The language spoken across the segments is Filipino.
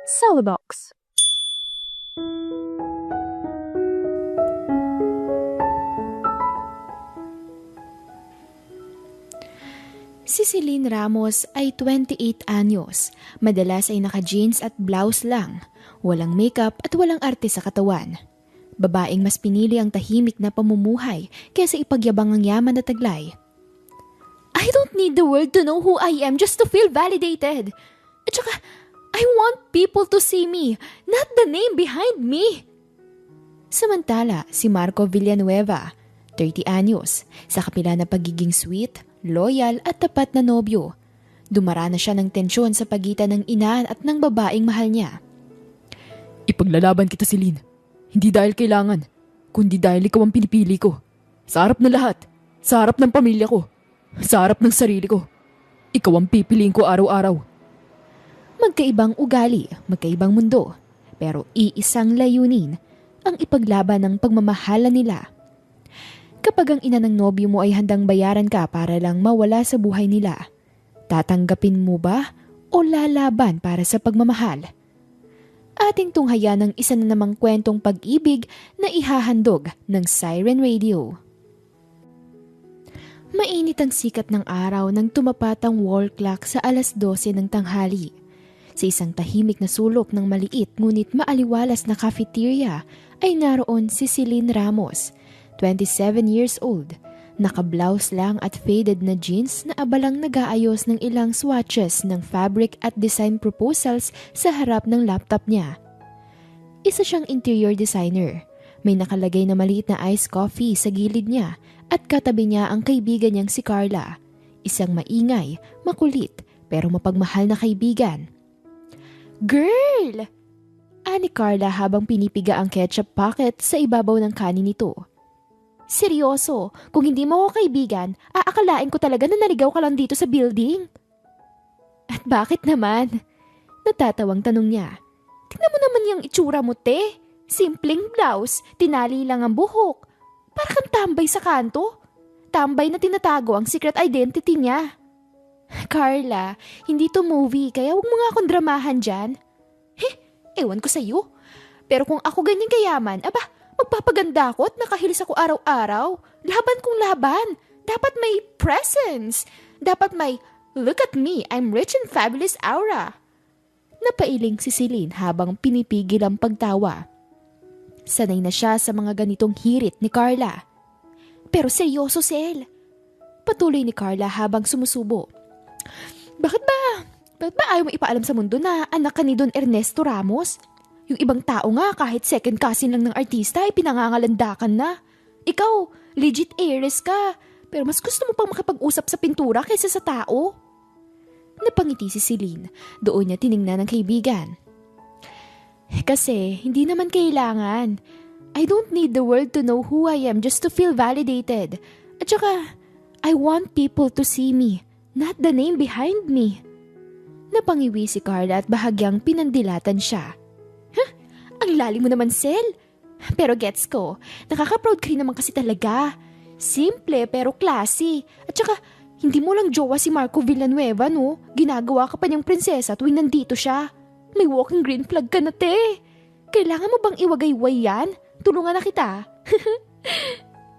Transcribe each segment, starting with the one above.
Celebox. Si Celine Ramos ay 28 anyos. Madalas ay naka-jeans at blouse lang. Walang makeup at walang arte sa katawan. Babaeng mas pinili ang tahimik na pamumuhay kaysa ipagyabang ang yaman na taglay. I don't need the world to know who I am just to feel validated. At saka, I want people to see me, not the name behind me. Samantala, si Marco Villanueva, 30 anyos, sa kapila na pagiging sweet, loyal at tapat na nobyo. Dumarana siya ng tensyon sa pagitan ng ina at ng babaeng mahal niya. Ipaglalaban kita, Celine. Hindi dahil kailangan, kundi dahil ikaw ang pinipili ko. Sa harap ng lahat, sa harap ng pamilya ko, sa harap ng sarili ko. Ikaw ang pipiliin ko araw-araw. Magkaibang ugali, magkaibang mundo, pero iisang layunin, ang ipaglaban ng pagmamahalan nila. Kapag ang ina ng nobyo mo ay handang bayaran ka para lang mawala sa buhay nila, tatanggapin mo ba o lalaban para sa pagmamahal? Ating tunghayan ng isa na namang kwentong pag-ibig na ihahandog ng Siren Radio. Mainit ang sikat ng araw nang tumapat ang wall clock sa 12:00 ng tanghali. Sa isang tahimik na sulok ng maliit ngunit maaliwalas na cafeteria ay naroon si Celine Ramos, 27 years old, naka-blouse lang at faded na jeans na abalang nag-aayos ng ilang swatches ng fabric at design proposals sa harap ng laptop niya. Isa siyang interior designer. May nakalagay na maliit na iced coffee sa gilid niya at katabi niya ang kaibigan niyang si Carla, isang maingay, makulit, pero mapagmahal na kaibigan. Girl! Ani Carla habang pinipiga ang ketchup packet sa ibabaw ng kanin nito. Seryoso, kung hindi mo ako kaibigan, aakalain ko talaga na naligaw ka lang dito sa building. At bakit naman? Natatawang tanong niya. Tingnan mo naman yung itsura mo, te. Simpleng blouse, tinali lang ang buhok. Para kang tambay sa kanto. Tambay na tinatago ang secret identity niya. Carla, hindi to movie, kaya huwag mo nga akong dramahan dyan. Ewan ko sa'yo. Pero kung ako ganyan kayaman, magpapaganda ako at nakahilis ako araw-araw. Laban kong laban. Dapat may presence. Dapat may, look at me, I'm rich and fabulous aura. Napailing si Celine habang pinipigil ang pagtawa. Sanay na siya sa mga ganitong hirit ni Carla. Pero seryoso, Sel. Patuloy ni Carla habang sumusubo. Bakit ba ayaw mo ipaalam sa mundo na anak ka ni Don Ernesto Ramos? Yung ibang tao nga kahit second cousin lang ng artista ay pinangangalandakan na. Ikaw, legit heiress ka. Pero mas gusto mo pang makipag-usap sa pintura kaysa sa tao. Napangiti si Celine. Doon niya tiningnan ng kaibigan. Kasi hindi naman kailangan. I don't need the world to know who I am just to feel validated. At saka, I want people to see me, not the name behind me. Napangiwi si Carla at bahagyang pinandilatan siya. Ang lalim mo naman, Sel. Pero gets ko, nakaka-proud ka rin naman kasi talaga. Simple pero classy. At saka, hindi mo lang jowa si Marco Villanueva, no? Ginagawa ka pa niyang prinsesa tuwing nandito siya. May walking green flag ka na, te. Kailangan mo bang iwagayway yan? Tulungan na kita.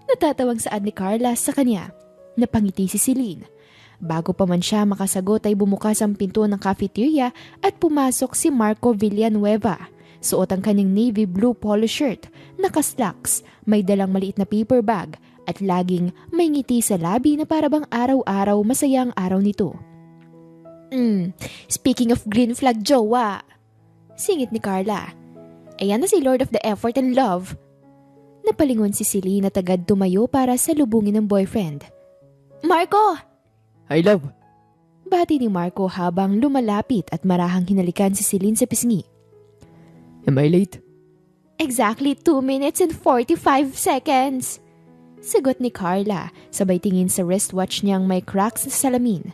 Natatawang saad ni Carla sa kanya. Napangiti si Celine. Bago pa man siya makasagot ay bumukas ang pinto ng cafeteria at pumasok si Marco Villanueva. Suot ang kanyang navy blue polo shirt, naka-slacks, may dalang maliit na paper bag at laging may ngiti sa labi na parabang araw-araw masaya ang araw nito. Speaking of green flag jowa, singit ni Carla. Ayan na si Lord of the Effort and Love. Napalingon si Celine na tagad tumayo para salubungin ng boyfriend. Marco! Hi, love. Bati ni Marco habang lumalapit at marahang hinalikan si Celine sa pisngi. Am I late? Exactly 2 minutes and 45 seconds. Sagot ni Carla, sabay tingin sa wristwatch niyang may cracks sa salamin.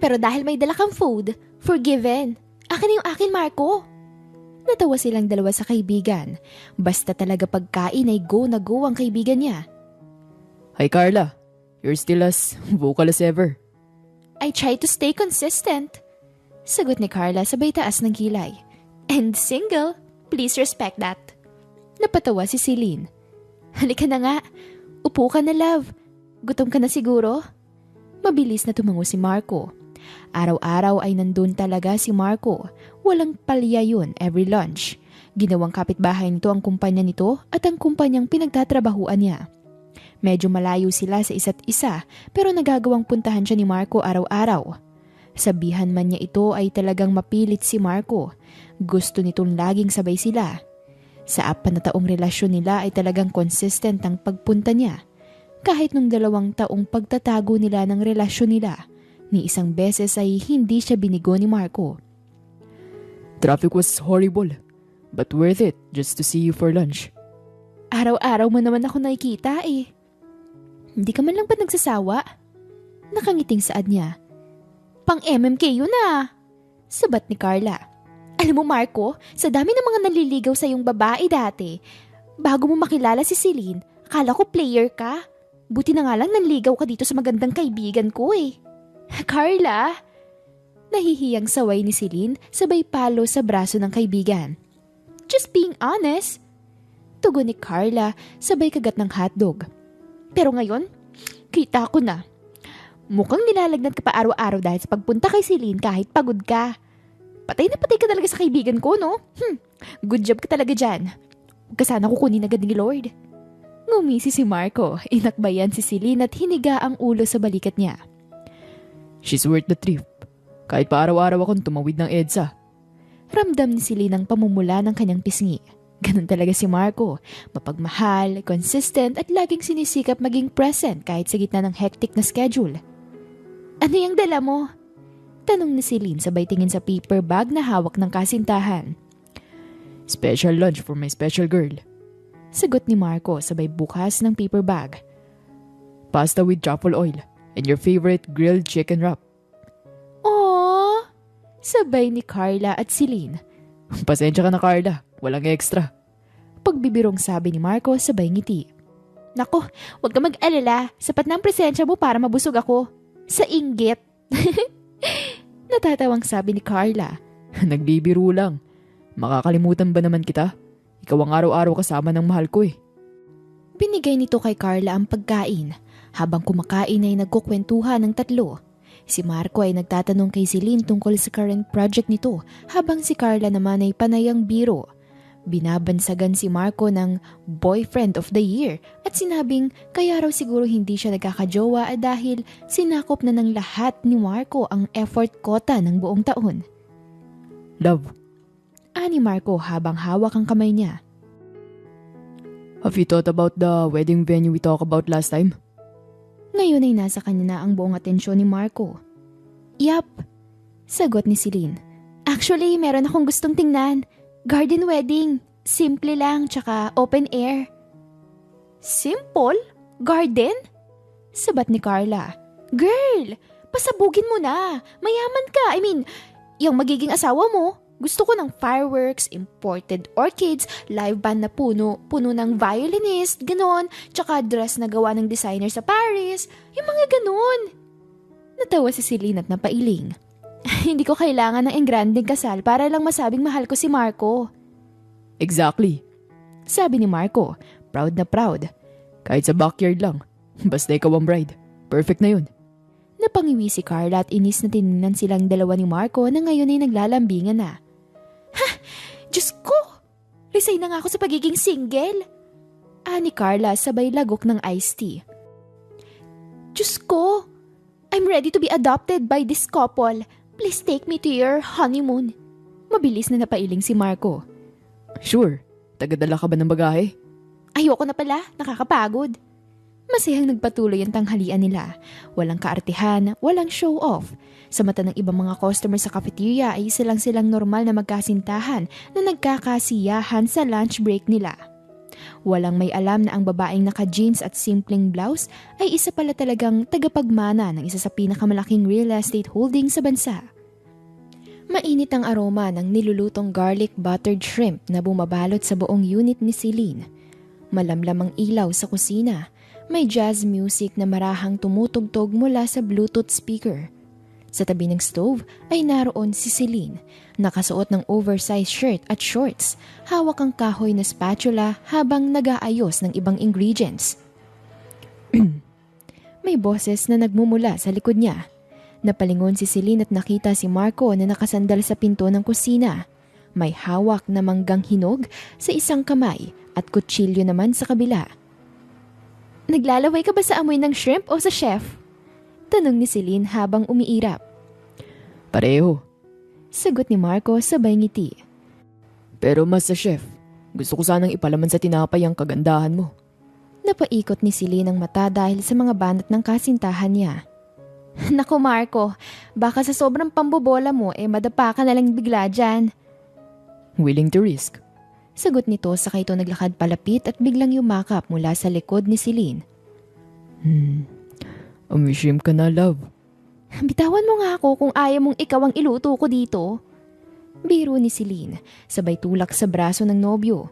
Pero dahil may dala kang food, forgiven. Akin na yung akin, Marco. Natawa silang dalawa sa kaibigan. Basta talaga pagkain ay go na go ang kaibigan niya. Hi, Carla. You're still as vocal as ever. I try to stay consistent. Sagot ni Carla sabay taas ng kilay. And single, please respect that. Napatawa si Celine. Halika na nga, upo ka na love. Gutom ka na siguro? Mabilis na tumango si Marco. Araw-araw ay nandun talaga si Marco. Walang palya yun every lunch. Ginawang kapitbahay nito ang kumpanya nito at ang kumpanyang pinagtatrabahuan niya. Medyo malayo sila sa isa't isa pero nagagawang puntahan siya ni Marco araw-araw. Sabihan man niya ito ay talagang mapilit si Marco. Gusto nitong laging sabay sila. Sa 4 na taong relasyon nila ay talagang consistent ang pagpunta niya. Kahit nung 2 taong pagtatago nila ng relasyon nila, ni isang beses ay hindi siya binigo ni Marco. Traffic was horrible, but worth it just to see you for lunch. Araw-araw mo naman ako nakikita eh. Hindi ka man lang ba nagsasawa? Nakangiting saad niya. Pang MMK yun ah. Sabat ni Carla. Alam mo Marco, sa dami ng mga naliligaw sa yung babae dati, bago mo makilala si Celine, akala ko player ka. Buti na nga lang nanligaw ka dito sa magandang kaibigan ko eh. Carla? Nahihiyang saway ni Celine sabay palo sa braso ng kaibigan. Just being honest. Tugon ni Carla sabay kagat ng hotdog. Pero ngayon, kita ko na. Mukhang nilalagnat ka pa araw-araw dahil sa pagpunta kay Celine kahit pagod ka. Patay na patay ka talaga sa kaibigan ko, no? Good job ka talaga dyan. Huwag ka sana kukunin agad ni Lord. Ngumisi si Marco, inakbayan si Celine at hiniga ang ulo sa balikat niya. She's worth the trip. Kahit pa araw-araw akong tumawid ng EDSA. Ramdam ni Celine ang pamumula ng kanyang pisngi. Ganun talaga si Marco. Mapagmahal, consistent at laging sinisikap maging present kahit sa gitna ng hectic na schedule. Ano yung dala mo? Tanong ni Celine sabay tingin sa paper bag na hawak ng kasintahan. Special lunch for my special girl. Sagot ni Marco sabay bukas ng paper bag. Pasta with truffle oil and your favorite grilled chicken wrap. Aww! Sabay ni Carla at Celine. Pasensya ka na Carla, walang extra. Pagbibirong sabi ni Marco sabay ngiti. Nako, wag ka mag-alala. Sapat na ang presensya mo para mabusog ako. Sa inggit. Natatawang sabi ni Carla. Nagbibiro lang. Makakalimutan ba naman kita? Ikaw ang araw-araw kasama ng mahal ko eh. Binigay nito kay Carla ang pagkain. Habang kumakain ay nagkukwentuhan ng 3. Si Marco ay nagtatanong kay Celine tungkol sa current project nito habang si Carla naman ay panayang biro. Binabansagan si Marco ng boyfriend of the year at sinabing kaya raw siguro hindi siya nagkakajowa dahil sinakop na ng lahat ni Marco ang effort quota ng buong taon. Love. Ani Marco habang hawak ang kamay niya. Have you thought about the wedding venue we talked about last time? Ngayon ay nasa kanya na ang buong atensyon ni Marco. Yup, sagot ni Celine. Actually, meron akong gustong tingnan. Garden wedding. Simple lang, tsaka open air. Simple? Garden? Sabat ni Carla. Girl, pasabugin mo na. Mayaman ka. I mean, yung magiging asawa mo. Gusto ko ng fireworks, imported orchids, live band na puno ng violinist, ganon, tsaka dress na gawa ng designer sa Paris, yung mga ganon. Natawa si Celine at napailing. Hindi ko kailangan ng engrandeng kasal para lang masabing mahal ko si Marco. Exactly. Sabi ni Marco, proud na proud. Kahit sa backyard lang, basta ikaw ang bride. Perfect na yun. Napangiwi si Carla at inis na tinignan silang dalawa ni Marco na ngayon ay naglalambingan na. Ha! Diyos ko! Resign na nga ako sa pagiging single. Ani Carla sabay lagok ng iced tea. Diyos ko! I'm ready to be adopted by this couple. Please take me to your honeymoon. Mabilis na napailing si Marco. Sure. Tagadala ka ba ng bagahe? Ayoko na pala. Nakakapagod. Masayang nagpatuloy ang tanghalian nila. Walang kaartihan, walang show-off. Sa mata ng ibang mga customer sa cafeteria ay isa lang silang normal na magkasintahan na nagkakasiyahan sa lunch break nila. Walang may alam na ang babaeng naka-jeans at simpleng blouse ay isa pala talagang tagapagmana ng isa sa pinakamalaking real estate holding sa bansa. Mainit ang aroma ng nilulutong garlic buttered shrimp na bumabalot sa buong unit ni Celine. Malamlam ang ilaw sa kusina. May jazz music na marahang tumutugtog mula sa Bluetooth speaker. Sa tabi ng stove ay naroon si Celine, nakasuot ng oversized shirt at shorts, hawak ang kahoy na spatula habang nag-aayos ng ibang ingredients. May boses na nagmumula sa likod niya. Napalingon si Celine at nakita si Marco na nakasandal sa pinto ng kusina. May hawak na manggang hinog sa isang kamay at kutsilyo naman sa kabila. Naglalaway ka ba sa amoy ng shrimp o sa chef? Tanong ni Celine habang umiirap. Pareho. Sagot ni Marco sabay ngiti. Pero mas sa chef, gusto ko sanang ipalaman sa tinapay ang kagandahan mo. Napaikot ni Celine ang mata dahil sa mga banat ng kasintahan niya. Naku Marco, baka sa sobrang pambobola mo madapa ka na lang bigla dyan. Willing to risk. Sagot nito sakay ito naglakad palapit at biglang yumakap mula sa likod ni Celine. Amoy shrimp ka na, love. Bitawan mo nga ako kung ayaw mong ikaw ang iluto ko dito. Biro ni Celine, sabay tulak sa braso ng nobyo.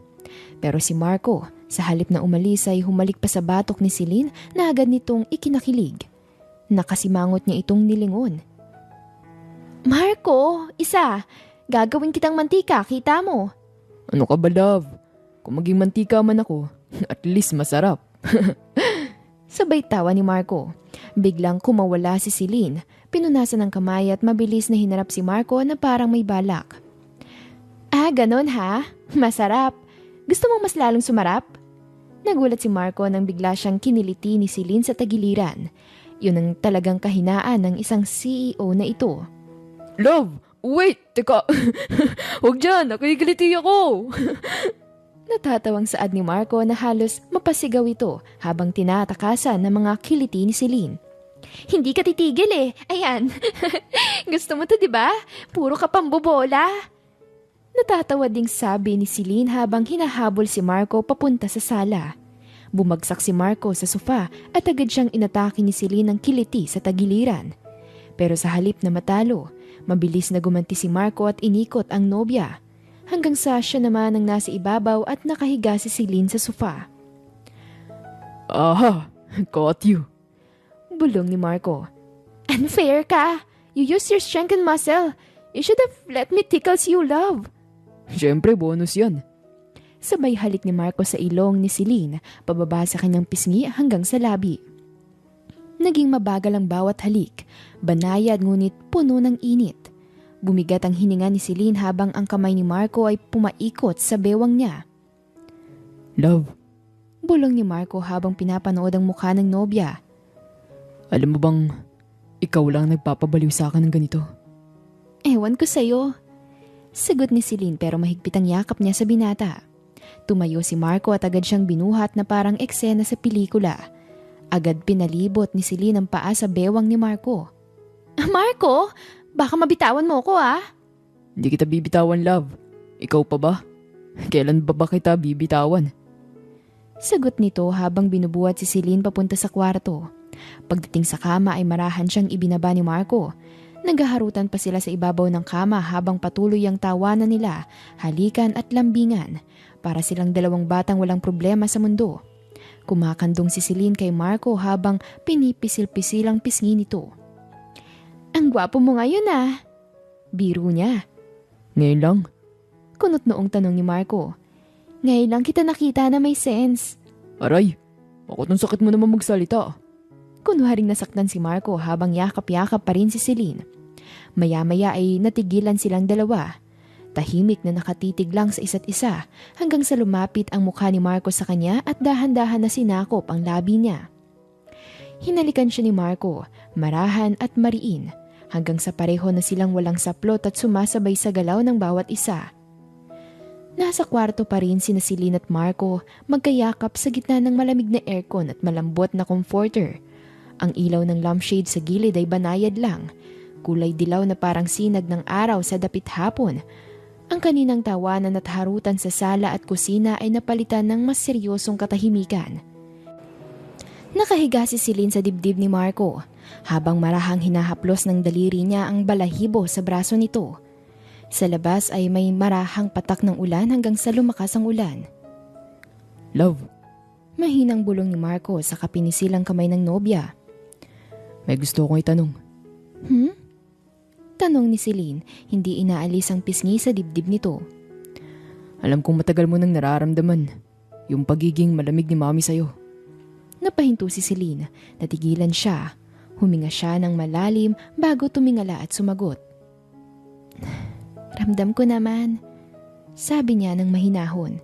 Pero si Marco, sa halip na umalis ay humalik pa sa batok ni Celine na agad nitong ikinakilig. Nakasimangot niya itong nilingon. Marco, isa! Gagawin kitang mantika, kita mo? Ano ka ba, love? Kung maging mantika man ako, at least masarap. Sabay tawa ni Marco. Biglang kumawala si Celine, pinunasan ng kamay at mabilis na hinarap si Marco na parang may balak. Ah, ganon ha? Masarap. Gusto mong mas lalong sumarap? Nagulat si Marco nang bigla siyang kiniliti ni Celine sa tagiliran. Yun ang talagang kahinaan ng isang CEO na ito. Love! Wait! Teka! Huwag dyan! Nakikiliti ako! Natatawang saad ni Marco na halos mapasigaw ito habang tinatakasan ng mga kiliti ni Celine. Hindi ka titigil Ayan. Gusto mo to, di ba? Puro ka pambobola. Natatawa ding sabi ni Celine habang hinahabol si Marco papunta sa sala. Bumagsak si Marco sa sofa at agad siyang inatake ni Celine ng kiliti sa tagiliran. Pero sa halip na matalo, mabilis na gumanti si Marco at inikot ang nobya. Hanggang sa siya naman ang nasa ibabaw at nakahiga si Celine sa sofa. Aha! Caught you! Bulong ni Marco. Unfair ka! You use your strength and muscle. You should have let me tickles you, love. Siyempre, bonus yan. Sabay halik ni Marco sa ilong ni Celine, pababa sa kanyang pisngi hanggang sa labi. Naging mabagal ang bawat halik, banayad ngunit puno ng init. Bumigat ang hininga ni Celine habang ang kamay ni Marco ay pumaikot sa bewang niya. Love. Bulong ni Marco habang pinapanood ang mukha ng nobya. Alam mo bang, ikaw lang nagpapabaliw sa akin ng ganito? Ewan ko sa'yo. Sagot ni Celine pero mahigpit ang yakap niya sa binata. Tumayo si Marco at agad siyang binuhat na parang eksena sa pelikula. Agad pinalibot ni Celine ang paa sa bewang ni Marco. Marco! Baka mabitawan mo ko Hindi kita bibitawan, love. Ikaw pa ba? Kailan ba kita bibitawan? Sagot nito habang binubuhat si Celine papunta sa kwarto. Pagdating sa kama ay marahan siyang ibinaba ni Marco. Naghaharutan pa sila sa ibabaw ng kama habang patuloy ang tawanan nila, halikan at lambingan. Para silang dalawang batang walang problema sa mundo. Kumakandong si Celine kay Marco habang pinipisil-pisil ang pisngi nito. Ang gwapo mo ngayon Biro niya. Ngayon lang. Kunot noong tanong ni Marco. Ngayon lang kita nakita na may sense. Aray, bakit ang sakit mo naman magsalita? Kunwaring nasaktan si Marco habang yakap-yakap pa rin si Celine. Maya-maya ay natigilan silang dalawa. Tahimik na nakatitig lang sa isa't isa hanggang sa lumapit ang mukha ni Marco sa kanya at dahan-dahan na sinakop ang labi niya. Hinalikan siya ni Marco, marahan at mariin, hanggang sa pareho na silang walang saplot at sumasabay sa galaw ng bawat isa. Nasa kwarto pa rin sina Celine at Marco, magkayakap sa gitna ng malamig na aircon at malambot na comforter. Ang ilaw ng lampshade sa gilid ay banayad lang, kulay dilaw na parang sinag ng araw sa dapit hapon. Ang kaninang tawanan at harutan sa sala at kusina ay napalitan ng mas seryosong katahimikan. Nakahiga si Celine sa dibdib ni Marco, habang marahang hinahaplos ng daliri niya ang balahibo sa braso nito. Sa labas ay may marahang patak ng ulan hanggang sa lumakas ang ulan. Love. Mahinang bulong ni Marco sa kapinisilang kamay ng nobya. May gusto akong itanong. Tanong ni Celine, hindi inaalis ang pisngi sa dibdib nito. Alam kong matagal mo nang nararamdaman yung pagiging malamig ni Mami sa'yo. Napahinto si Celine, natigilan siya. Huminga siya ng malalim bago tumingala at sumagot. Ramdam ko naman, sabi niya ng mahinahon.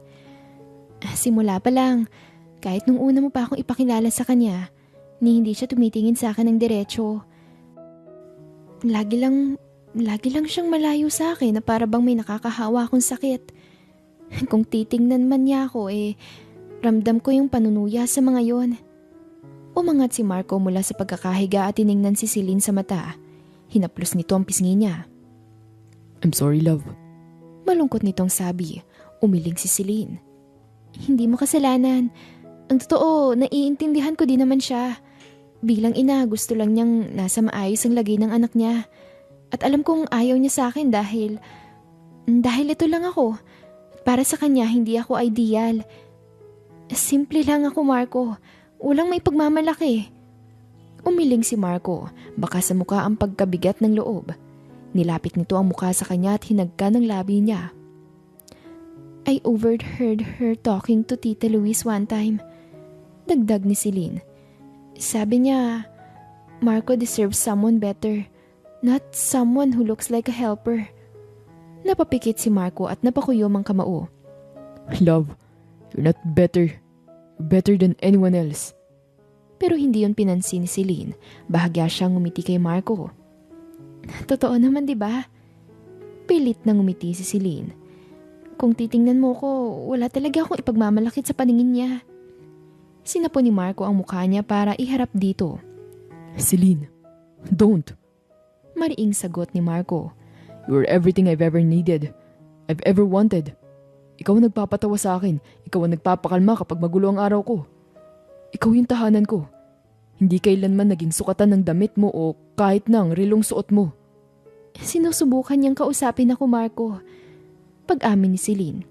Simula pa lang, kahit nung una mo pa akong ipakilala sa kanya, ni hindi siya tumitingin sa akin ng diretsyo. Lagi lang siyang malayo sa akin na para bang may nakakahawa akong sakit. Kung titingnan man niya ako ramdam ko yung panunuya sa mga yon. Umangat si Marco mula sa pagkakahiga at tiningnan si Celine sa mata. Hinaplos nito ang pisngi niya. I'm sorry, love. Malungkot nitong sabi. Umiling si Celine. Hindi mo kasalanan. Ang totoo, naiintindihan ko din naman siya. Bilang ina, gusto lang niyang nasa maayos ang lagay ng anak niya. At alam kong ayaw niya sa akin dahil ito lang ako. Para sa kanya, hindi ako ideal. Simple lang ako, Marco. Walang may pagmamalaki. Umiling si Marco, baka sa mukha ang pagkabigat ng loob. Nilapit nito ang mukha sa kanya at hinagka ng labi niya. I overheard her talking to Tita Louise one time. Dagdag ni Celine. Sabi niya, Marco deserves someone better, not someone who looks like a helper. Napapikit si Marco at napakuyom ang kamao. Love, you're not better. You're better than anyone else. Pero hindi yon pinansin ni Celine. Bahagya siyang ngumiti kay Marco. Totoo naman, di ba? Pilit na ngumiti si Celine. Kung titingnan mo ko, wala talaga akong ipagmamalakit sa paningin niya. Sinapo ni Marco ang mukha niya para iharap dito. Celine, don't. Mariing sagot ni Marco. You're everything I've ever needed. I've ever wanted. Ikaw ang nagpapatawa sa akin. Ikaw ang nagpapakalma kapag magulo ang araw ko. Ikaw yung tahanan ko. Hindi kailanman naging sukatan ng damit mo o kahit ng rilong suot mo. Sinusubukan niyang kausapin ako, Marco. Pag-amin ni Celine.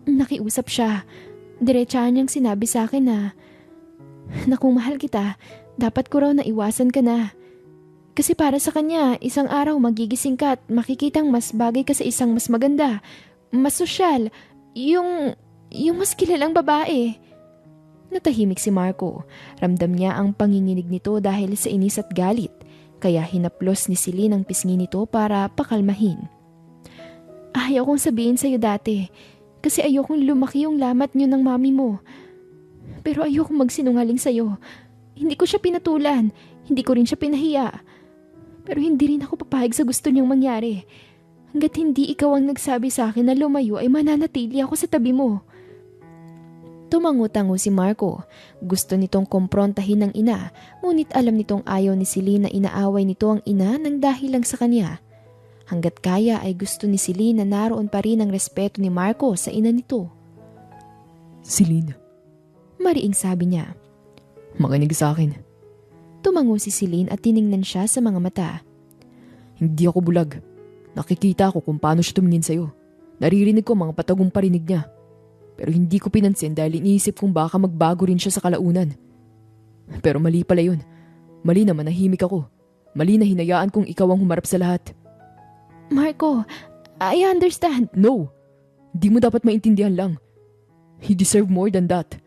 Nakiusap siya. Diretsahan niyang sinabi sa akin na kung mahal kita, dapat ko raw na iwasan ka na. Kasi para sa kanya, isang araw magigising ka at makikitang mas bagay ka sa isang mas maganda, mas sosyal, yung mas kilalang babae. Natahimik si Marco. Ramdam niya ang panginginig nito dahil sa inis at galit, kaya hinaplos ni Celine ang pisngi nito para pakalmahin. Ayaw kong sabihin sa'yo dati, kasi ayokong lumaki yung lamat niyo ng mami mo. Pero ayokong magsinungaling sa'yo. Hindi ko siya pinatulan, hindi ko rin siya pinahiya. Pero hindi rin ako papayag sa gusto niyong mangyari. Hanggat hindi ikaw ang nagsabi sa akin na lumayo ay mananatili ako sa tabi mo. Tumango-tango si Marco. Gusto nitong komprontahin ng ina, ngunit alam nitong ayaw ni Celine na inaaway nito ang ina ng dahil lang sa kanya. Hanggat kaya ay gusto ni Celine na naroon pa rin ang respeto ni Marco sa ina nito. Celine. Mariing sabi niya. Makinig sa akin. Tumango si Celine at tiningnan siya sa mga mata. Hindi ako bulag. Nakikita ko kung paano siya tumingin sa'yo. Naririnig ko mga patagong parinig niya. Pero hindi ko pinansin dahil iniisip kong baka magbago rin siya sa kalaunan. Pero mali pala yun. Mali na manahimik ako. Mali na hinayaan kong ikaw ang humarap sa lahat. Marco, I understand. No, di mo dapat maintindihan lang. You deserve more than that.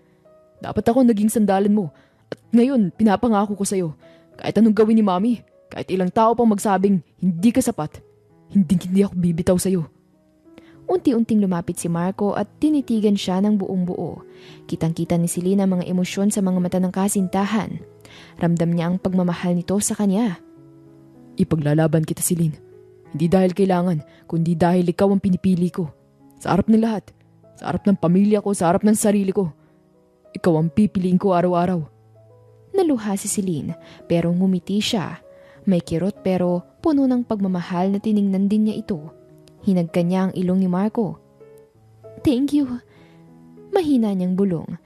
Dapat ako naging sandalan mo. At ngayon, pinapangako ko sa'yo. Kahit anong gawin ni Mami, kahit ilang tao pang magsabing hindi ka sapat, hindi ako bibitaw sa'yo. Unti-unting lumapit si Marco at tinitigan siya ng buong buo. Kitang-kita ni Celine ang mga emosyon sa mga mata ng kasintahan. Ramdam niya ang pagmamahal nito sa kanya. Ipaglalaban kita, Celine. Hindi dahil kailangan, kundi dahil ikaw ang pinipili ko. Sa harap ng lahat. Sa harap ng pamilya ko, sa harap ng sarili ko. Ikaw ang pipiliin ko araw-araw. Naluha si Celine, pero ngumiti siya. May kirot pero puno ng pagmamahal na tiningnan din niya ito. Hinagka niya ang ilong ni Marco. Thank you. Mahina niyang bulong.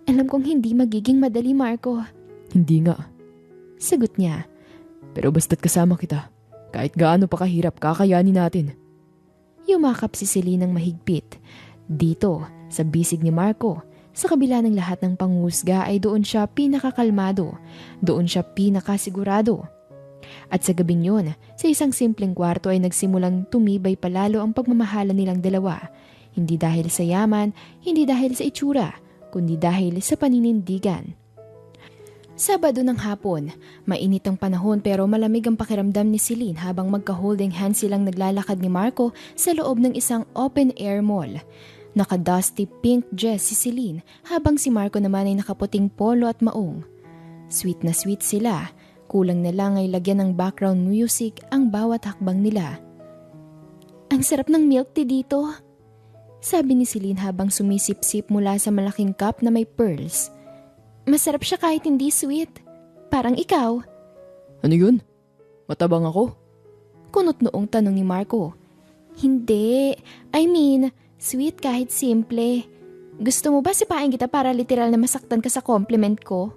Alam kong hindi magiging madali, Marco. Hindi nga. Sagot niya. Pero basta't kasama kita. Kahit gaano pa kahirap, kakayanin natin. Yumakap si Celine ng mahigpit. Dito, sa bisig ni Marco, sa kabila ng lahat ng panghusga ay doon siya pinakakalmado. Doon siya pinakasigurado. At sa gabing yun, sa isang simpleng kwarto ay nagsimulang tumibay palalo ang pagmamahalan nilang dalawa. Hindi dahil sa yaman, hindi dahil sa itsura, kundi dahil sa paninindigan. Sabado ng hapon, mainit ang panahon pero malamig ang pakiramdam ni Celine habang magka-holding hands silang naglalakad ni Marco sa loob ng isang open-air mall. Naka-dusty pink dress si Celine habang si Marco naman ay nakaputing polo at maong. Sweet na sweet sila, kulang na lang ay lagyan ng background music ang bawat hakbang nila. Ang sarap ng milk tea dito, sabi ni Celine habang sumisip-sip mula sa malaking cup na may pearls. Masarap siya kahit hindi sweet. Parang ikaw. Ano yun? Matabang ako? Kunot noong tanong ni Marco. Hindi. I mean, sweet kahit simple. Gusto mo ba sipain kita para literal na masaktan ka sa compliment ko?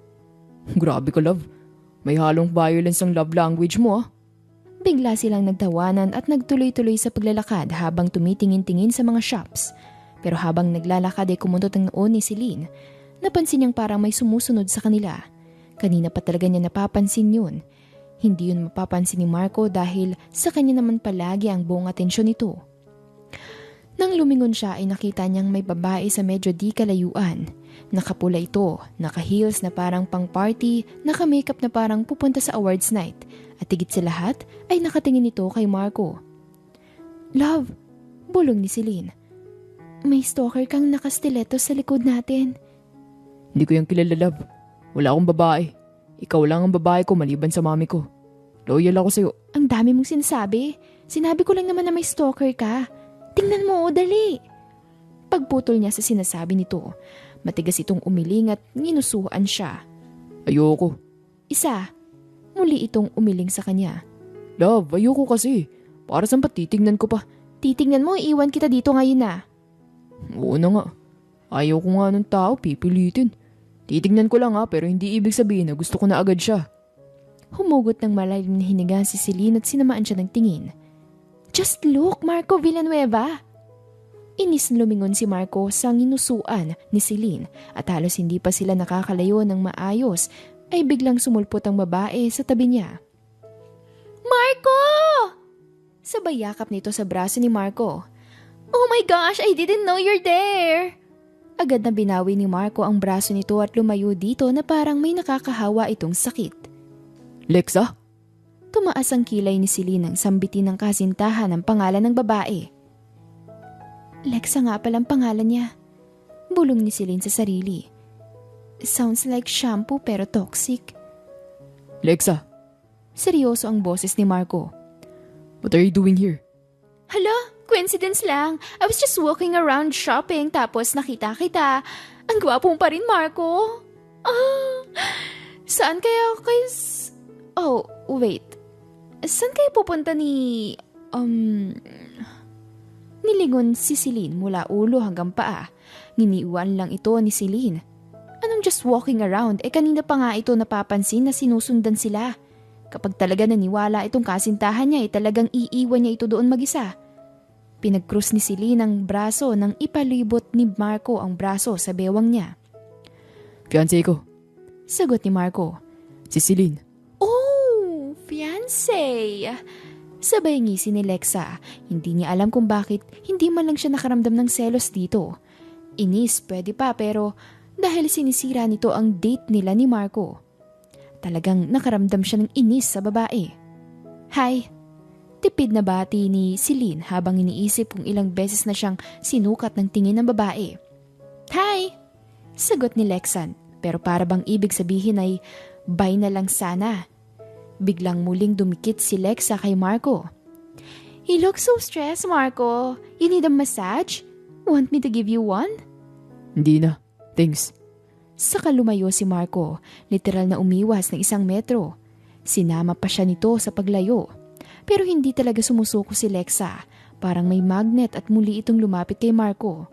Grabe ka, love. May halong violence ang love language mo, ah. Bigla silang nagtawanan at nagtuloy-tuloy sa paglalakad habang tumitingin-tingin sa mga shops. Pero habang naglalakad ay kumuntot ang noon ni Celine. Napansin niyang parang may sumusunod sa kanila. Kanina pa talaga niya napapansin yun. Hindi yun mapapansin ni Marco dahil sa kanya naman palagi ang buong atensyon nito. Nang lumingon siya ay nakita niyang may babae sa medyo di kalayuan. Nakapula ito, naka-heels na parang pang-party, naka-makeup na parang pupunta sa awards night. At higit sa lahat ay nakatingin ito kay Marco. Love, bulong ni Celine. May stalker kang nakastileto sa likod natin. Hindi ko yung kilala, love. Wala akong babae. Ikaw lang ang babae ko maliban sa mami ko. Loyal ako sa'yo. Ang dami mong sinasabi. Sinabi ko lang naman na may stalker ka. Tingnan mo, dali. Pagputol niya sa sinasabi nito, matigas itong umiling at ginusuhan siya. Ayoko. Isa, muli itong umiling sa kanya. Love, ayoko kasi. Para saan pa titignan ko pa? Titignan mo, iwan kita dito ngayon na. Oo na nga. Ayaw ko nga ng tao, pipilitin. Titignan ko lang pero hindi ibig sabihin na gusto ko na agad siya. Humugot ng malalim na hininga si Celine at sinamaan siya ng tingin. Just look, Marco Villanueva! Inis lumingon si Marco sa ginusuan ni Celine at halos hindi pa sila nakakalayo ng maayos ay biglang sumulpot ang babae sa tabi niya. Marco! Sabay yakap nito sa braso ni Marco. Oh my gosh, I didn't know you're there! Agad na binawi ni Marco ang braso nito at lumayo dito na parang may nakakahawa itong sakit. Lexa? Tumaas ang kilay ni Celine nang sambitin ng kasintahan ang pangalan ng babae. Lexa nga palang pangalan niya. Bulong ni Celine sa sarili. Sounds like shampoo pero toxic. Lexa? Seryoso ang boses ni Marco. What are you doing here? Hala, coincidence lang. I was just walking around shopping tapos nakita kita. Ang gwapong pa rin, Marco. Saan kaya kayo... Oh, wait. Saan kayo pupunta ni... Nilingon si Celine mula ulo hanggang paa. Nginiuan lang ito ni Celine. Anong just walking around? Kanina pa nga ito napapansin na sinusundan sila. Kapag talaga naniwala itong kasintahan niya talagang iiwan niya ito doon mag-isa. Pinag-cross ni Celine ang braso nang ipalibot ni Marco ang braso sa bewang niya. Fiancé ko. Sagot ni Marco. Si Celine. Oh, fiancé! Sabay ngisi ni Lexa. Hindi niya alam kung bakit hindi man lang siya nakaramdam ng selos dito. Inis, pwede pa pero dahil sinisira nito ang date nila ni Marco. Talagang nakaramdam siya ng inis sa babae. Hi! Tipid na bati ni Celine habang iniisip kung ilang beses na siyang sinukat ng tingin ng babae. Hi! Sagot ni Lexan pero para bang ibig sabihin ay bye na lang sana. Biglang muling dumikit si Lexa kay Marco. You look so stressed, Marco. You need a massage? Want me to give you one? Hindi na. Thanks. Saka lumayo si Marco, literal na umiwas ng 1 metro. Sinama pa siya nito sa paglayo. Pero hindi talaga sumusuko si Lexa. Parang may magnet at muli itong lumapit kay Marco.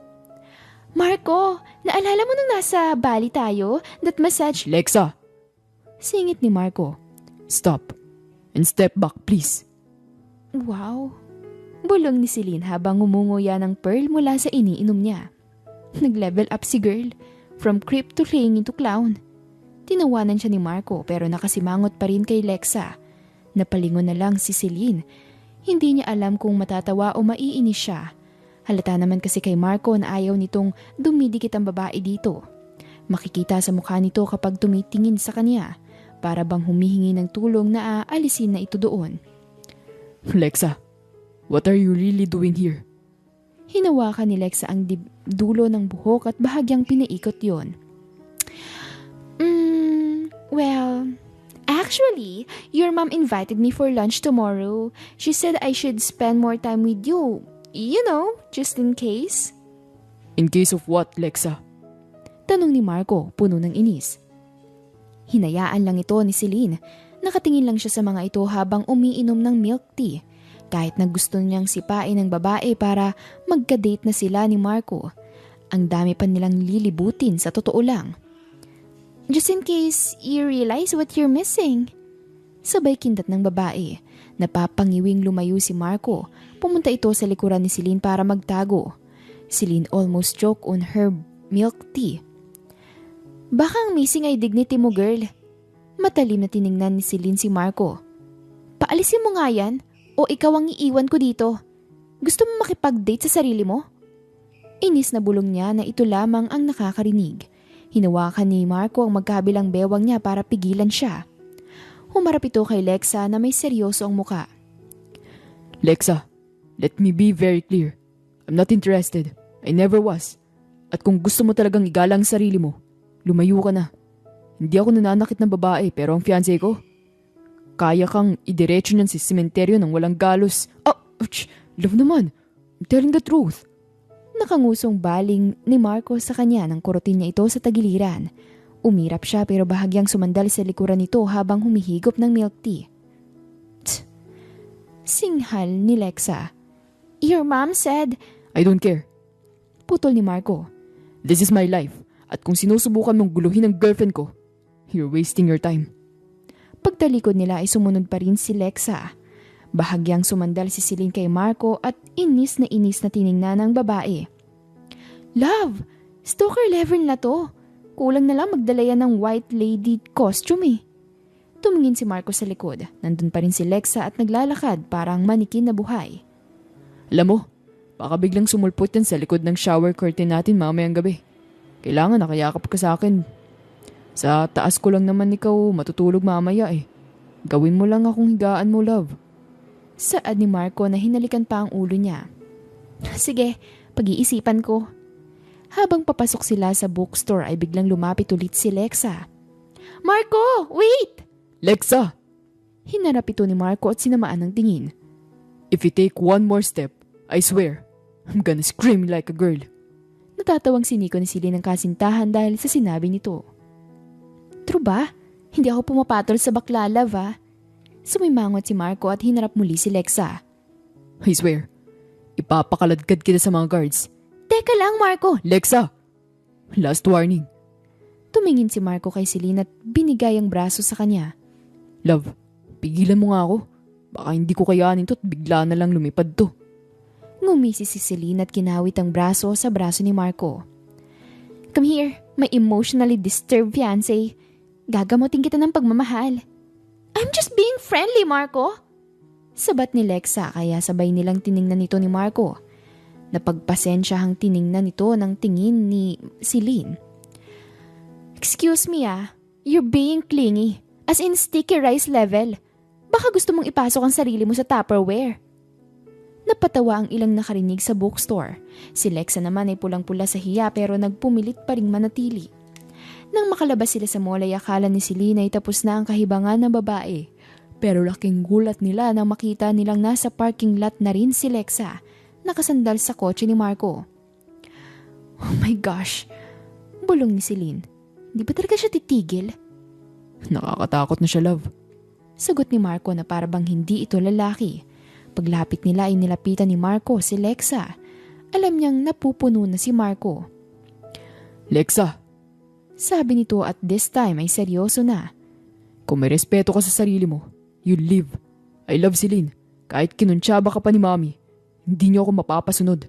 Marco, naalala mo nung nasa Bali tayo? That massage... Lexa! Singit ni Marco. Stop. And step back, please. Wow. Bulong ni Celine habang umunguya ng pearl mula sa iniinom niya. Nag-level up si girl. From creep to clinging to clown. Tinawanan siya ni Marco pero nakasimangot pa rin kay Lexa. Napalingon na lang si Celine. Hindi niya alam kung matatawa o maiinis siya. Halata naman kasi kay Marco na ayaw nitong dumidikit ang babae dito. Makikita sa mukha nito kapag tumitingin sa kanya, para bang humihingi ng tulong na aalisin na ito doon. Lexa, what are you really doing here? Hinawakan ni Lexa ang dulo ng buhok at bahagyang pinaikot yon. Well, actually, your mom invited me for lunch tomorrow. She said I should spend more time with you. You know, just in case. In case of what, Lexa? Tanong ni Marco, puno ng inis. Hinayaan lang ito ni Celine. Nakatingin lang siya sa mga ito habang umiinom ng milk tea. Kahit na gusto niyang sipain ng babae para magka-date na sila ni Marco. Ang dami pa nilang lilibutin sa totoo lang. Just in case you realize what you're missing. Sabay kindat ng babae. Napapangiwing lumayo si Marco. Pumunta ito sa likuran ni Celine para magtago. Celine almost choked on her milk tea. Baka ang missing ay dignity mo, girl. Matalim na tiningnan ni Celine si Marco. Paalisin mo nga yan o ikaw ang iiwan ko dito. Gusto mo makipag-date sa sarili mo? Inis na bulong niya na ito lamang ang nakakarinig. Hinawakan ni Marco ang magkabilang bewang niya para pigilan siya. Humarap ito kay Lexa na may seryoso ang muka. Lexa, let me be very clear. I'm not interested. I never was. At kung gusto mo talagang igalang sarili mo, lumayo ka na. Hindi ako nananakit ng babae pero ang fiancé ko, kaya kang idiretso niyan sa sementeryo ng walang galos. Love naman. I'm telling the truth. Nakangusong baling ni Marco sa kanya ng kurutin niya ito sa tagiliran. Umirap siya pero bahagyang sumandal sa likuran nito habang humihigop ng milk tea. Singhal ni Lexa. Your mom said... I don't care. Putol ni Marco. This is my life. At kung sinusubukan mong guluhin ang girlfriend ko, you're wasting your time. Pagtalikod nila ay sumunod pa rin si Lexa. Bahagyang sumandal si Celine kay Marco at inis na tiningnan ng babae. Love, stalker level na to. Kulang na lang magdala yan ng white lady costume eh. Tumingin si Marco sa likod. Nandun pa rin si Lexa at naglalakad parang manikin na buhay. Alam mo, baka biglang sumulpot yan sa likod ng shower curtain natin mamayang gabi. Kailangan nakayakap ka sa akin. Sa taas ko lang naman ikaw matutulog mamaya eh. Gawin mo lang akong higaan mo, love. Saad ni Marco na hinalikan pa ang ulo niya. Sige, pag-iisipan ko. Habang papasok sila sa bookstore ay biglang lumapit ulit si Lexa. Marco, wait! Lexa! Hinarap ito ni Marco at sinamaan ng tingin. If you take one more step, I swear, I'm gonna scream like a girl. Natatawang siniko ni Celine ng kasintahan dahil sa sinabi nito. True ba? Hindi ako pumapatol sa bakla, love ah. Sumimangot si Marco at hinarap muli si Lexa. I swear, ipapakaladkad kita sa mga guards. Teka lang, Marco! Lexa! Last warning. Tumingin si Marco kay Celine at binigay ang braso sa kanya. Love, pigilan mo nga ako. Baka hindi ko kayanin to at bigla na lang lumipad to. Ngumisi si Celine at kinawit ang braso sa braso ni Marco. Come here, my emotionally disturbed fiancé. Gagamutin kita ng pagmamahal. I'm just being friendly, Marco. Sabat ni Lexa kaya sabay nilang tiningnan nito ni Marco. Napagpasensyahang tiningnan nito ng tingin ni Celine. Excuse me you're being clingy. As in sticky rice level. Baka gusto mong ipasok ang sarili mo sa Tupperware. Napatawa ang ilang nakarinig sa bookstore. Si Lexa naman ay pulang-pula sa hiya pero nagpumilit pa ring manatili. Nang makalabas sila sa mall ay akala ni Celine ay tapos na ang kahibangan ng babae. Pero laking gulat nila nang makita nilang nasa parking lot na rin si Lexa, nakasandal sa kotse ni Marco. Oh my gosh, bulong ni Celine. Di ba talaga siya titigil? Nakakatakot na siya, love. Sagot ni Marco na parabang hindi ito lalaki. Paglapit nila ay nilapitan ni Marco si Lexa. Alam niyang napupuno na si Marco. Lexa! Sabi nito at this time ay seryoso na. Kung may respeto ka sa sarili mo, you live. I love Celine. Kahit kinuntsaba ka pa ni Mommy, hindi niyo ako mapapasunod.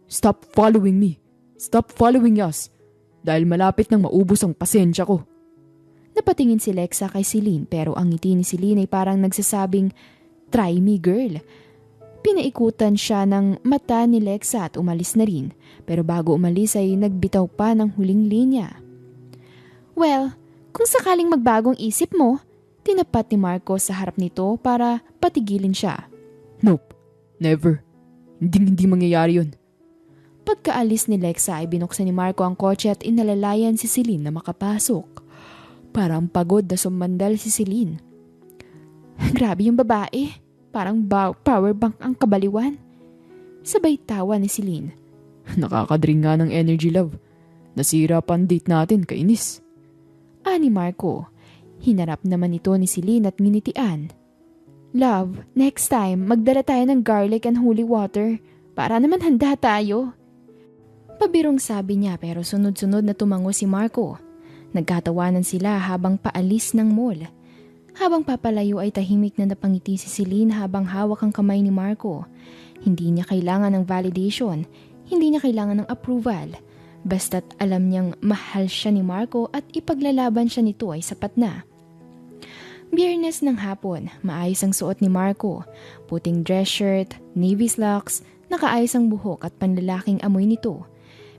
Stop following me. Stop following us. Dahil malapit nang maubos ang pasensya ko. Napatingin si Lexa kay Celine pero ang ngiti ni Celine ay parang nagsasabing, "Try me, girl." Pinaikutan siya ng mata ni Lexa at umalis na rin, pero bago umalis ay nagbitaw pa ng huling linya. "Well, kung sakaling magbagong isip mo," tinapat ni Marco sa harap nito para patigilin siya. Nope, never. Hindi mangyayari yun. Pagkaalis ni Lexa ay binuksan ni Marco ang kotse at inalalayan si Celine na makapasok. Parang pagod na sumandal si Celine. "Grabe yung babae. Parang power bank ang kabaliwan." Sabay tawa ni Celine. Nakakadring nga ng energy, love. Nasira pa ang date natin, kainis. Ani Marco. Hinarap naman ito ni Celine at nginitian. "Love, next time magdala tayo ng garlic and holy water para naman handa tayo." Pabirong sabi niya pero sunod-sunod na tumango si Marco. Nagkatawanan sila habang paalis ng mall. Habang papalayo ay tahimik na napangiti si Celine habang hawak ang kamay ni Marco. Hindi niya kailangan ng validation, hindi niya kailangan ng approval. Basta't alam niyang mahal siya ni Marco at ipaglalaban siya nito ay sapat na. Biyernes ng hapon, maayos ang suot ni Marco. Puting dress shirt, navy slacks, nakaayos ang buhok at panlalaking amoy nito.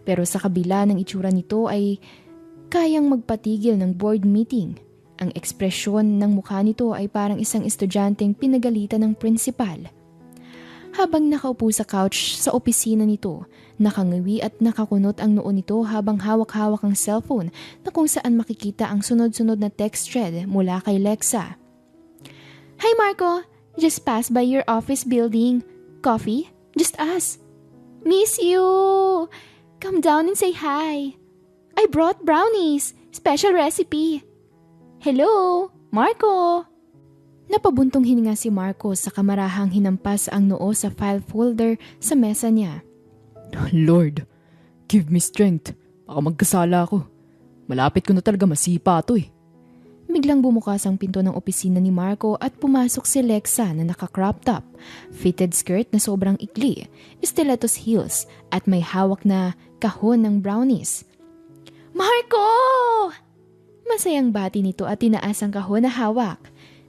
Pero sa kabila ng itsura nito ay kayang magpatigil ng board meeting. Ang ekspresyon ng mukha nito ay parang isang estudyanteng pinagalitan ng prinsipal. Habang nakaupo sa couch sa opisina nito, nakangiwi at nakakunot ang noo nito habang hawak-hawak ang cellphone na kung saan makikita ang sunod-sunod na text thread mula kay Lexa. "Hi Marco, just passed by your office building. Coffee? Just us. Miss you. Come down and say hi. I brought brownies, special recipe. Hello, Marco." Napabuntong hininga si Marco sa kamarahang hinampas ang noo sa file folder sa mesa niya. Lord, give me strength. Baka magkasala ako. Malapit ko na talaga masipa to eh. Biglang bumukas ang pinto ng opisina ni Marco at pumasok si Lexa na naka-crop top, fitted skirt na sobrang ikli, stilettos heels at may hawak na kahon ng brownies. "Marco!" Masayang bati nito at tinaas ang kahon na hawak.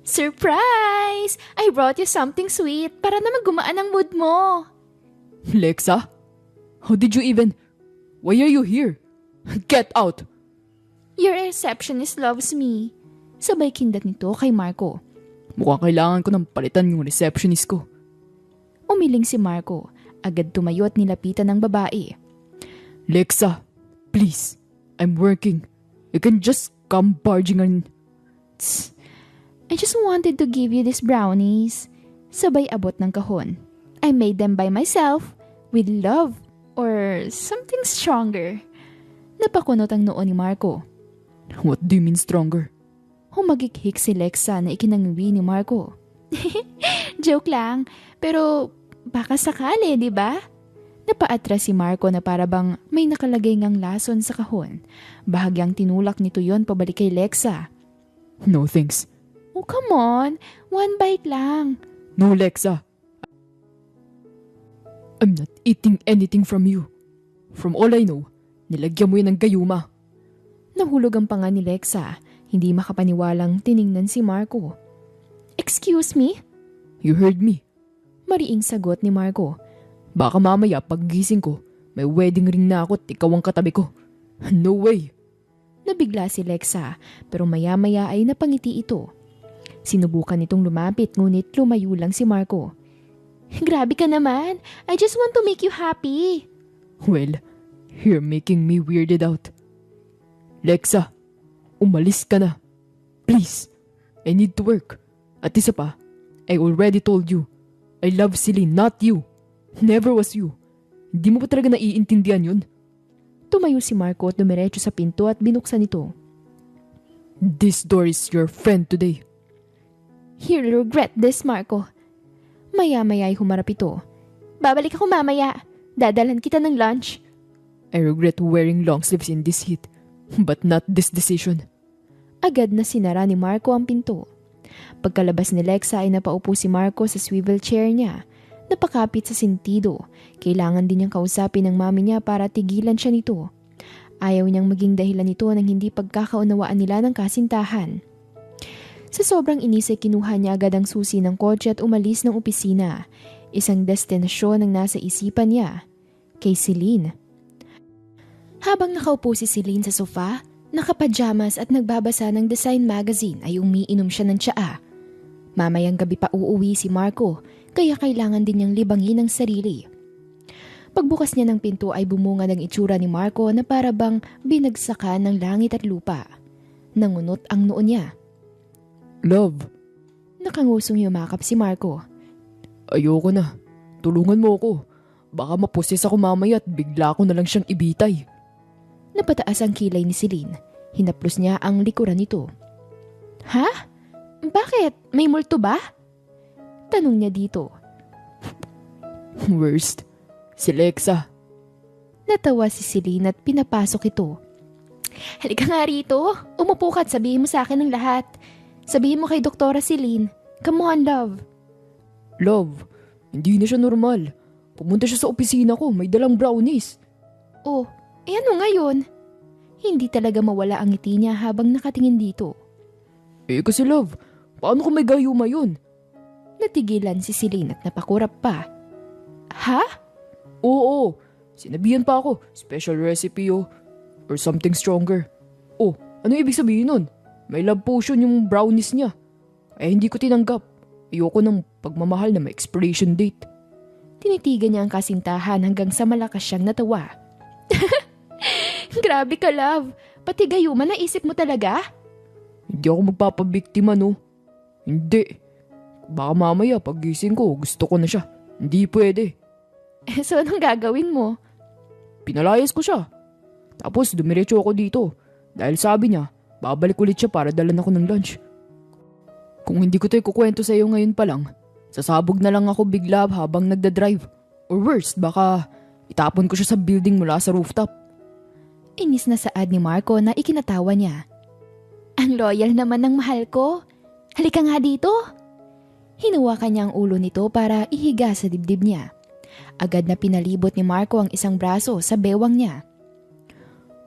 "Surprise! I brought you something sweet para naman gumaan ang mood mo." Lexa? How did you even... Why are you here? Get out! "Your receptionist loves me." Sabay kindat nito kay Marco. Mukhang kailangan ko ng palitan yung receptionist ko. Umiling si Marco. Agad tumayo at nilapitan ng babae. Lexa, please. I'm working. You can just come barging in. Tss, I just wanted to give you these brownies. Sabay abot ng kahon. I made them by myself, with love, or something stronger. Napakunot ang noo ni Marco. What do you mean stronger? Humagikhik si Lexa na ikinangiwi ni Marco. Joke lang, pero baka sakali, di ba? Napaatras si Marco na parabang may nakalagay ngang lason sa kahon. Bahagyang tinulak nito yon pabalik kay Lexa. No thanks. Oh, come on. One bite lang. No, Lexa. I'm not eating anything from you. From all I know, nilagyan mo yun ng gayuma. Nahulog ang panga ni Lexa. Hindi makapaniwalang tiningnan si Marco. Excuse me? You heard me. Mariing sagot ni Marco. Baka mamaya paggising ko, may wedding ring na ako at ikaw ang katabi ko. No way. Nabigla si Lexa pero maya-maya ay napangiti ito. Sinubukan nitong lumapit ngunit lumayo lang si Marco. Grabe ka naman. I just want to make you happy. Well, you're making me weirded out. Lexa, umalis ka na. Please, I need to work. At isa pa, I already told you, I love Celine, not you. Never was you. Hindi mo pa talaga naiintindihan yun? Tumayo si Marco at dumiretso sa pinto at binuksan ito. This door is your friend today. You'll regret this, Marco. Maya-maya ay humarap ito. Babalik ako mamaya. Dadalhan kita ng lunch. I regret wearing long sleeves in this heat, but not this decision. Agad na sinara ni Marco ang pinto. Pagkalabas ni Lexa ay napaupo si Marco sa swivel chair niya. Napakapit sa sentido. Kailangan din niyang kausapin ng mami niya para tigilan siya nito. Ayaw niyang maging dahilan nito ng hindi pagkakaunawaan nila ng kasintahan. Sa sobrang inis ay kinuha niya agad ang susi ng kotse at umalis ng opisina. Isang destinasyon ang nasa isipan niya, kay Celine. Habang nakaupo si Celine sa sofa, nakapajamas at nagbabasa ng design magazine ay umiinom siya ng tsaa. Mamayang gabi pa uuwi si Marco, kaya kailangan din niyang libangin ang sarili. Pagbukas niya ng pinto ay bumunga ng itsura ni Marco na para bang binagsakan ng langit at lupa. Nangunot ang noo niya. Love. Nakangusong yumakap si Marco. Ayoko na. Tulungan mo ako. Baka maposes ako mamaya at bigla ko na lang siyang ibitay. Napataas ang kilay ni Celine. Hinaplos niya ang likuran nito. Ha? Bakit? May multo ba? Tanong niya dito. Worst. Si Lexa. Natawa si Celine at pinapasok ito. Halika nga rito. Umupo ka at sabihin mo sa akin ang lahat. Sabihin mo kay Doktora Celine. Come on, love. Love, hindi na siya normal. Pumunta siya sa opisina ko, may dalang brownies. Oh, ano ngayon? Hindi talaga mawala ang ngiti niya habang nakatingin dito. Kasi love, paano kung may gayuma yun? Natigilan si Celine at napakurap pa. Ha? Oo, sinabihan pa ako, special recipe or something stronger. Oh, ano ibig sabihin nun? May love potion yung brownies niya. Hindi ko tinanggap. Ayoko ng pagmamahal na may expiration date. Tinitigan niya ang kasintahan hanggang sa malakas siyang natawa. Grabe ka, love. Pati gayuma naisip mo talaga? Hindi ako magpapabiktima, no? Hindi. Baka mamaya paggising ko, gusto ko na siya. Hindi pwede. So anong gagawin mo? Pinalayas ko siya. Tapos dumiretso ako dito. Dahil sabi niya, babalik ulit siya para dalan ako ng lunch. Kung hindi ko tayo kukwento sa iyo ngayon pa lang, sasabog na lang ako bigla habang nagdadrive. Or worse, baka itapon ko siya sa building mula sa rooftop. Inis na saad ni Marco na ikinatawa niya. Ang loyal naman ng mahal ko. Halika nga dito. Hinuwakan niya ang ulo nito para ihiga sa dibdib niya. Agad na pinalibot ni Marco ang isang braso sa bewang niya.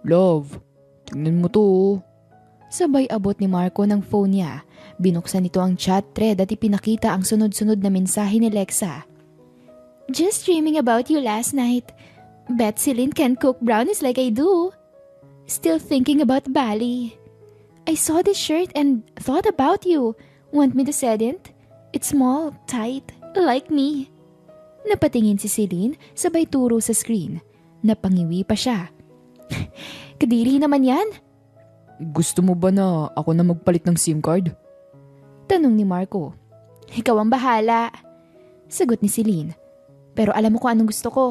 Love, tingnan mo to. Sabay abot ni Marco ng phone niya. Binuksan nito ang chat thread at ipinakita ang sunod-sunod na mensahe ni Lexa. Just dreaming about you last night. Bet Celine can cook brownies like I do. Still thinking about Bali. I saw this shirt and thought about you. Want me to send it? It's small, tight, like me. Napatingin si Celine sabay turo sa screen. Napangiwi pa siya. Kadiri naman yan. Gusto mo ba na ako na magpalit ng SIM card? Tanong ni Marco. Ikaw ang bahala. Sagot ni Celine. Pero alam mo kung anong gusto ko.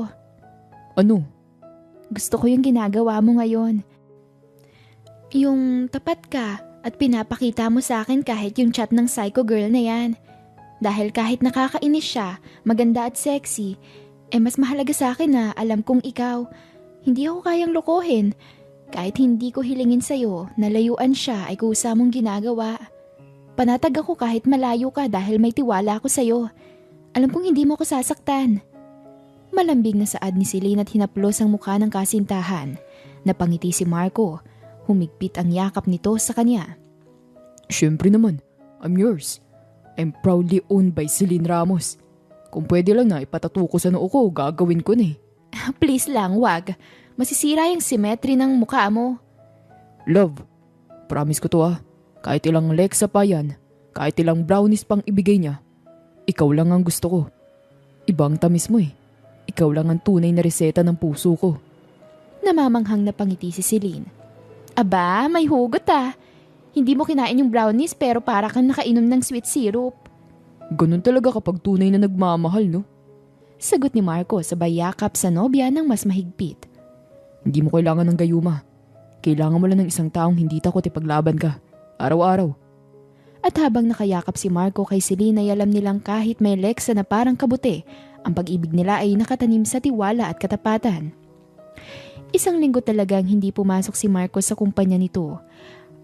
Ano? Gusto ko yung ginagawa mo ngayon. Yung tapat ka at pinapakita mo sa akin kahit yung chat ng psycho girl na yan. Dahil kahit nakakainis siya, maganda at sexy, mas mahalaga sa akin na alam kong ikaw. Hindi ako kayang lokohin. Kahit hindi ko hilingin sa'yo, nalayuan siya ay kusa mong ginagawa. Panatag ako kahit malayo ka dahil may tiwala ako sa'yo. Alam kong hindi mo ko sasaktan. Malambing na saad ni Celine at hinaplos ang mukha ng kasintahan. Napangiti si Marco. Humigpit ang yakap nito sa kanya. Siyempre naman, I'm yours. I'm proudly owned by Celine Ramos. Kung pwede lang na ipatato ko sa noo ko, gagawin ko na eh. Please lang, wag. Masisira yung symmetry ng mukha mo. Love, promise ko to Kahit ilang Lexa pa yan, kahit ilang brownies pang ibigay niya, ikaw lang ang gusto ko. Ibang tamis mo eh. Ikaw lang ang tunay na reseta ng puso ko. Namamanghang na pangiti si Celine. Aba, may hugot Hindi mo kinain yung brownies pero para kang nakainom ng sweet syrup. Ganun talaga kapag tunay na nagmamahal, no? Sagot ni Marco sabay yakap sa nobya ng mas mahigpit. Hindi mo kailangan ng gayuma. Kailangan mo lang ng isang taong hindi takot ipaglaban ka. Araw-araw. At habang nakayakap si Marco kay Celine ay alam nilang kahit may Lexa na parang kabuti, ang pag-ibig nila ay nakatanim sa tiwala at katapatan. Isang linggo talagang hindi pumasok si Marco sa kumpanya nito.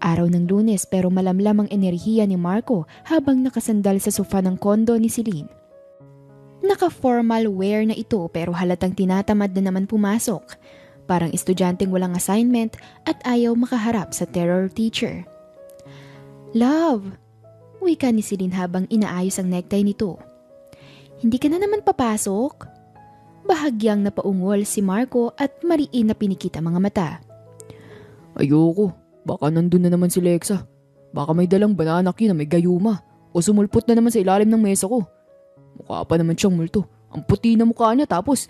Araw ng Lunes pero malamlam ang enerhiya ni Marco habang nakasandal sa sofa ng kondo ni Celine. Naka-formal wear na ito pero halatang tinatamad na naman pumasok. Parang estudyanteng walang assignment at ayaw makaharap sa terror teacher. Love, wika ni Celine habang inaayos ang necktie nito. Hindi ka na naman papasok? Bahagyang napaungol si Marco at mariin na pinikit ang mga mata. Ayoko, baka nandun na naman si Lexa. Baka may dalang banana cue na may gayuma o sumulpot na naman sa ilalim ng mesa ko. Mukha pa naman siyang multo. Ang puti na mukha niya tapos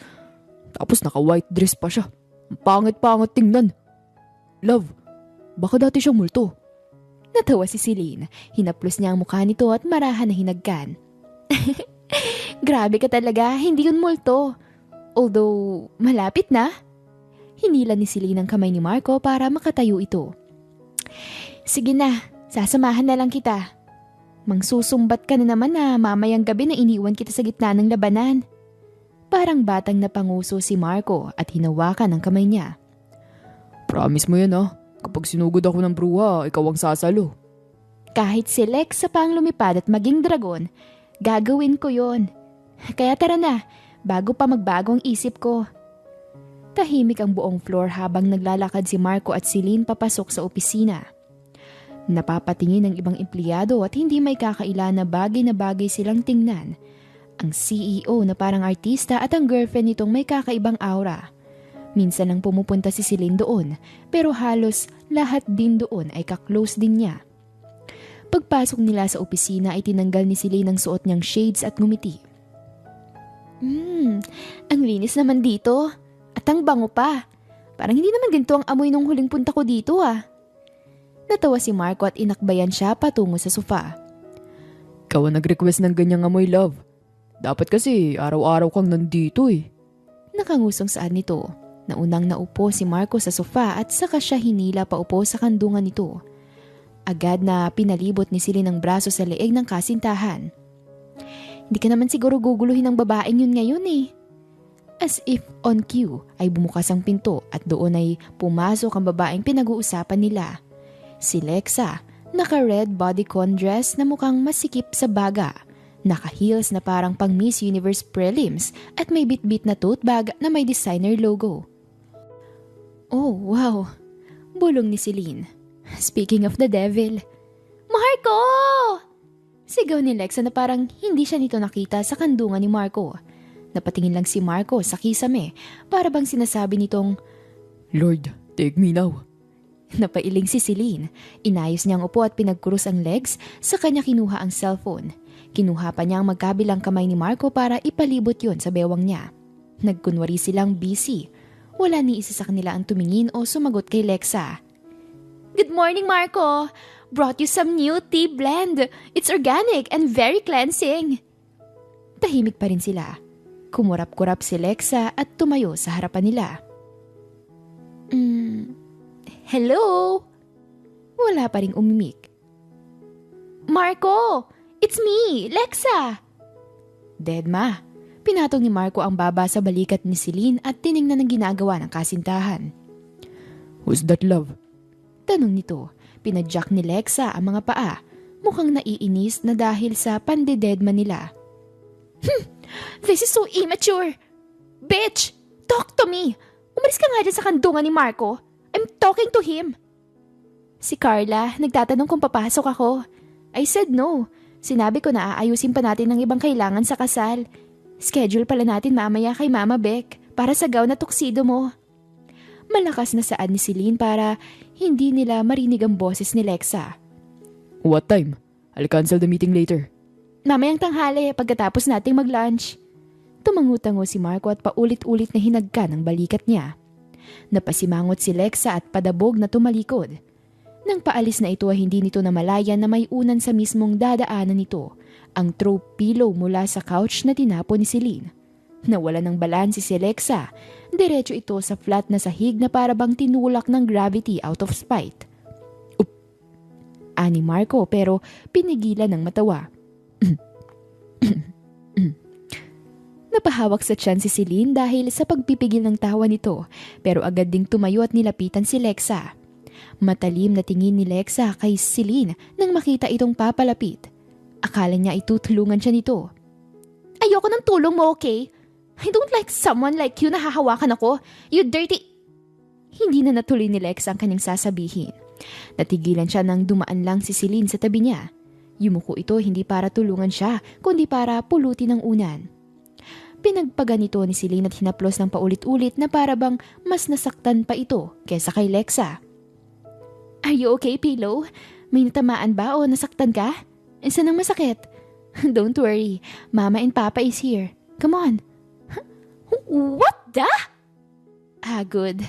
naka-white dress pa siya. Ang pangit-pangit tingnan. Love, baka dati siyang multo. Natawa si Celine. Hinaplos niya ang mukha nito at marahan na hinagkan. Grabe ka talaga, hindi yun multo. Although, malapit na. Hinila ni Celine ang kamay ni Marco para makatayo ito. Sige na, sasamahan na lang kita. Mangsusumbat ka na naman na mamayang gabi na iniwan kita sa gitna ng labanan. Parang batang napanguso si Marco at hinawakan ang kamay niya. Promise mo yan ha, kapag sinugod ako ng bruha, ikaw ang sasalo. Kahit si Lex sa pang lumipad at maging dragon, gagawin ko yon. Kaya tara na, bago pa magbago ang isip ko. Tahimik ang buong floor habang naglalakad si Marco at Celine papasok sa opisina. Napapatingin ng ibang empleyado at hindi may kakaila na bagay silang tingnan. Ang CEO na parang artista at ang girlfriend nitong may kakaibang aura. Minsan lang pumupunta si Celine doon, pero halos lahat din doon ay kaklose din niya. Pagpasok nila sa opisina ay tinanggal ni Celine ang suot niyang shades at ngumiti. Ang linis naman dito. At ang bango pa. Parang hindi naman ganito ang amoy nung huling punta ko dito ah. Natawa si Marco at inakbayan siya patungo sa sofa. Ikaw ang nag-request ng ganyang amoy, love. Dapat kasi araw-araw kang nandito eh. Nakangusong saan nito. Naunang naupo si Marco sa sofa at saka siya hinila pa upo sa kandungan nito. Agad na pinalibot ni Celine ang braso sa leeg ng kasintahan. Hindi ka naman siguro guguluhin ng babaeng yun ngayon eh. As if on cue ay bumukas ang pinto at doon ay pumasok ang babaeng pinag-uusapan nila. Si Lexa, naka-red bodycon dress na mukhang masikip sa baga. Naka-heels na parang pang Miss Universe prelims at may bit-bit na tote bag na may designer logo. Oh, wow! Bulong ni Celine. Speaking of the devil. Marco! Sigaw ni Lexa na parang hindi siya nito nakita sa kandungan ni Marco. Napatingin lang si Marco sa kisame para bang sinasabi nitong, Lord, take me now. Napailing si Celine. Inayos niyang upo at pinagkurus ang legs, sa kanya kinuha ang cellphone. Kinuha pa niya ang magkabilang kamay ni Marco para ipalibot yon sa bewang niya. Nagkunwari silang busy. Wala ni isa sa kanila ang tumingin o sumagot kay Lexa. Good morning, Marco! Brought you some new tea blend. It's organic and very cleansing. Tahimik pa rin sila. Kumurap-kurap si Lexa at tumayo sa harapan nila. Hello? Wala pa ring umimik. Marco! It's me, Lexa! Deadma. Pinatong ni Marco ang baba sa balikat ni Celine at tiningnan ang ginagawa ng kasintahan. Who's that, love? Tanong nito. Pinadyak ni Lexa ang mga paa. Mukhang naiinis na dahil sa pandededma nila. This is so immature! Bitch! Talk to me! Umalis ka nga dyan sa kandungan ni Marco. I'm talking to him. Si Carla, nagtatanong kung papasok ako. I said no. Sinabi ko na aayusin pa natin ang ibang kailangan sa kasal. Schedule pala natin mamaya kay Mama Beck para sa gown na tuxedo mo. Malakas na saad ni Celine para hindi nila marinig ang boses ni Lexa. What time? I'll cancel the meeting later. Mamayang tanghali pagkatapos nating mag-lunch. Tumangutango si Marco at paulit-ulit na hinagka ng balikat niya. Napasimangot si Lexa at padabog na tumalikod. Nang paalis na ito ay hindi nito namalayan na may unan sa mismong dadaanan nito, ang throw pillow mula sa couch na tinapon ni Celine. Nawala ng balanse si Lexa, diretso ito sa flat na sahig na para bang tinulak ng gravity out of spite. Ani Marco pero pinigilan ng matawa. Napahawak sa tiyan si Celine dahil sa pagpipigil ng tawa nito pero agad ding tumayo at nilapitan si Lexa. Matalim na tingin ni Lexa kay Celine nang makita itong papalapit. Akala niya itutulungan siya nito. Ayoko ng tulong mo, okay? I don't like someone like you na hahawakan ako. You dirty... Hindi na natuloy ni Lex ang kanyang sasabihin. Natigilan siya nang dumaan lang si Celine sa tabi niya. Yumuko ito hindi para tulungan siya, kundi para pulutin ang unan. Pinagpaganito ni Celine at hinaplos ng paulit-ulit na para bang mas nasaktan pa ito kesa kay Lexa. Are you okay, Pillow? May natamaan ba o nasaktan ka? Saan ang masakit? Don't worry, Mama and Papa is here. Come on. What the? Good.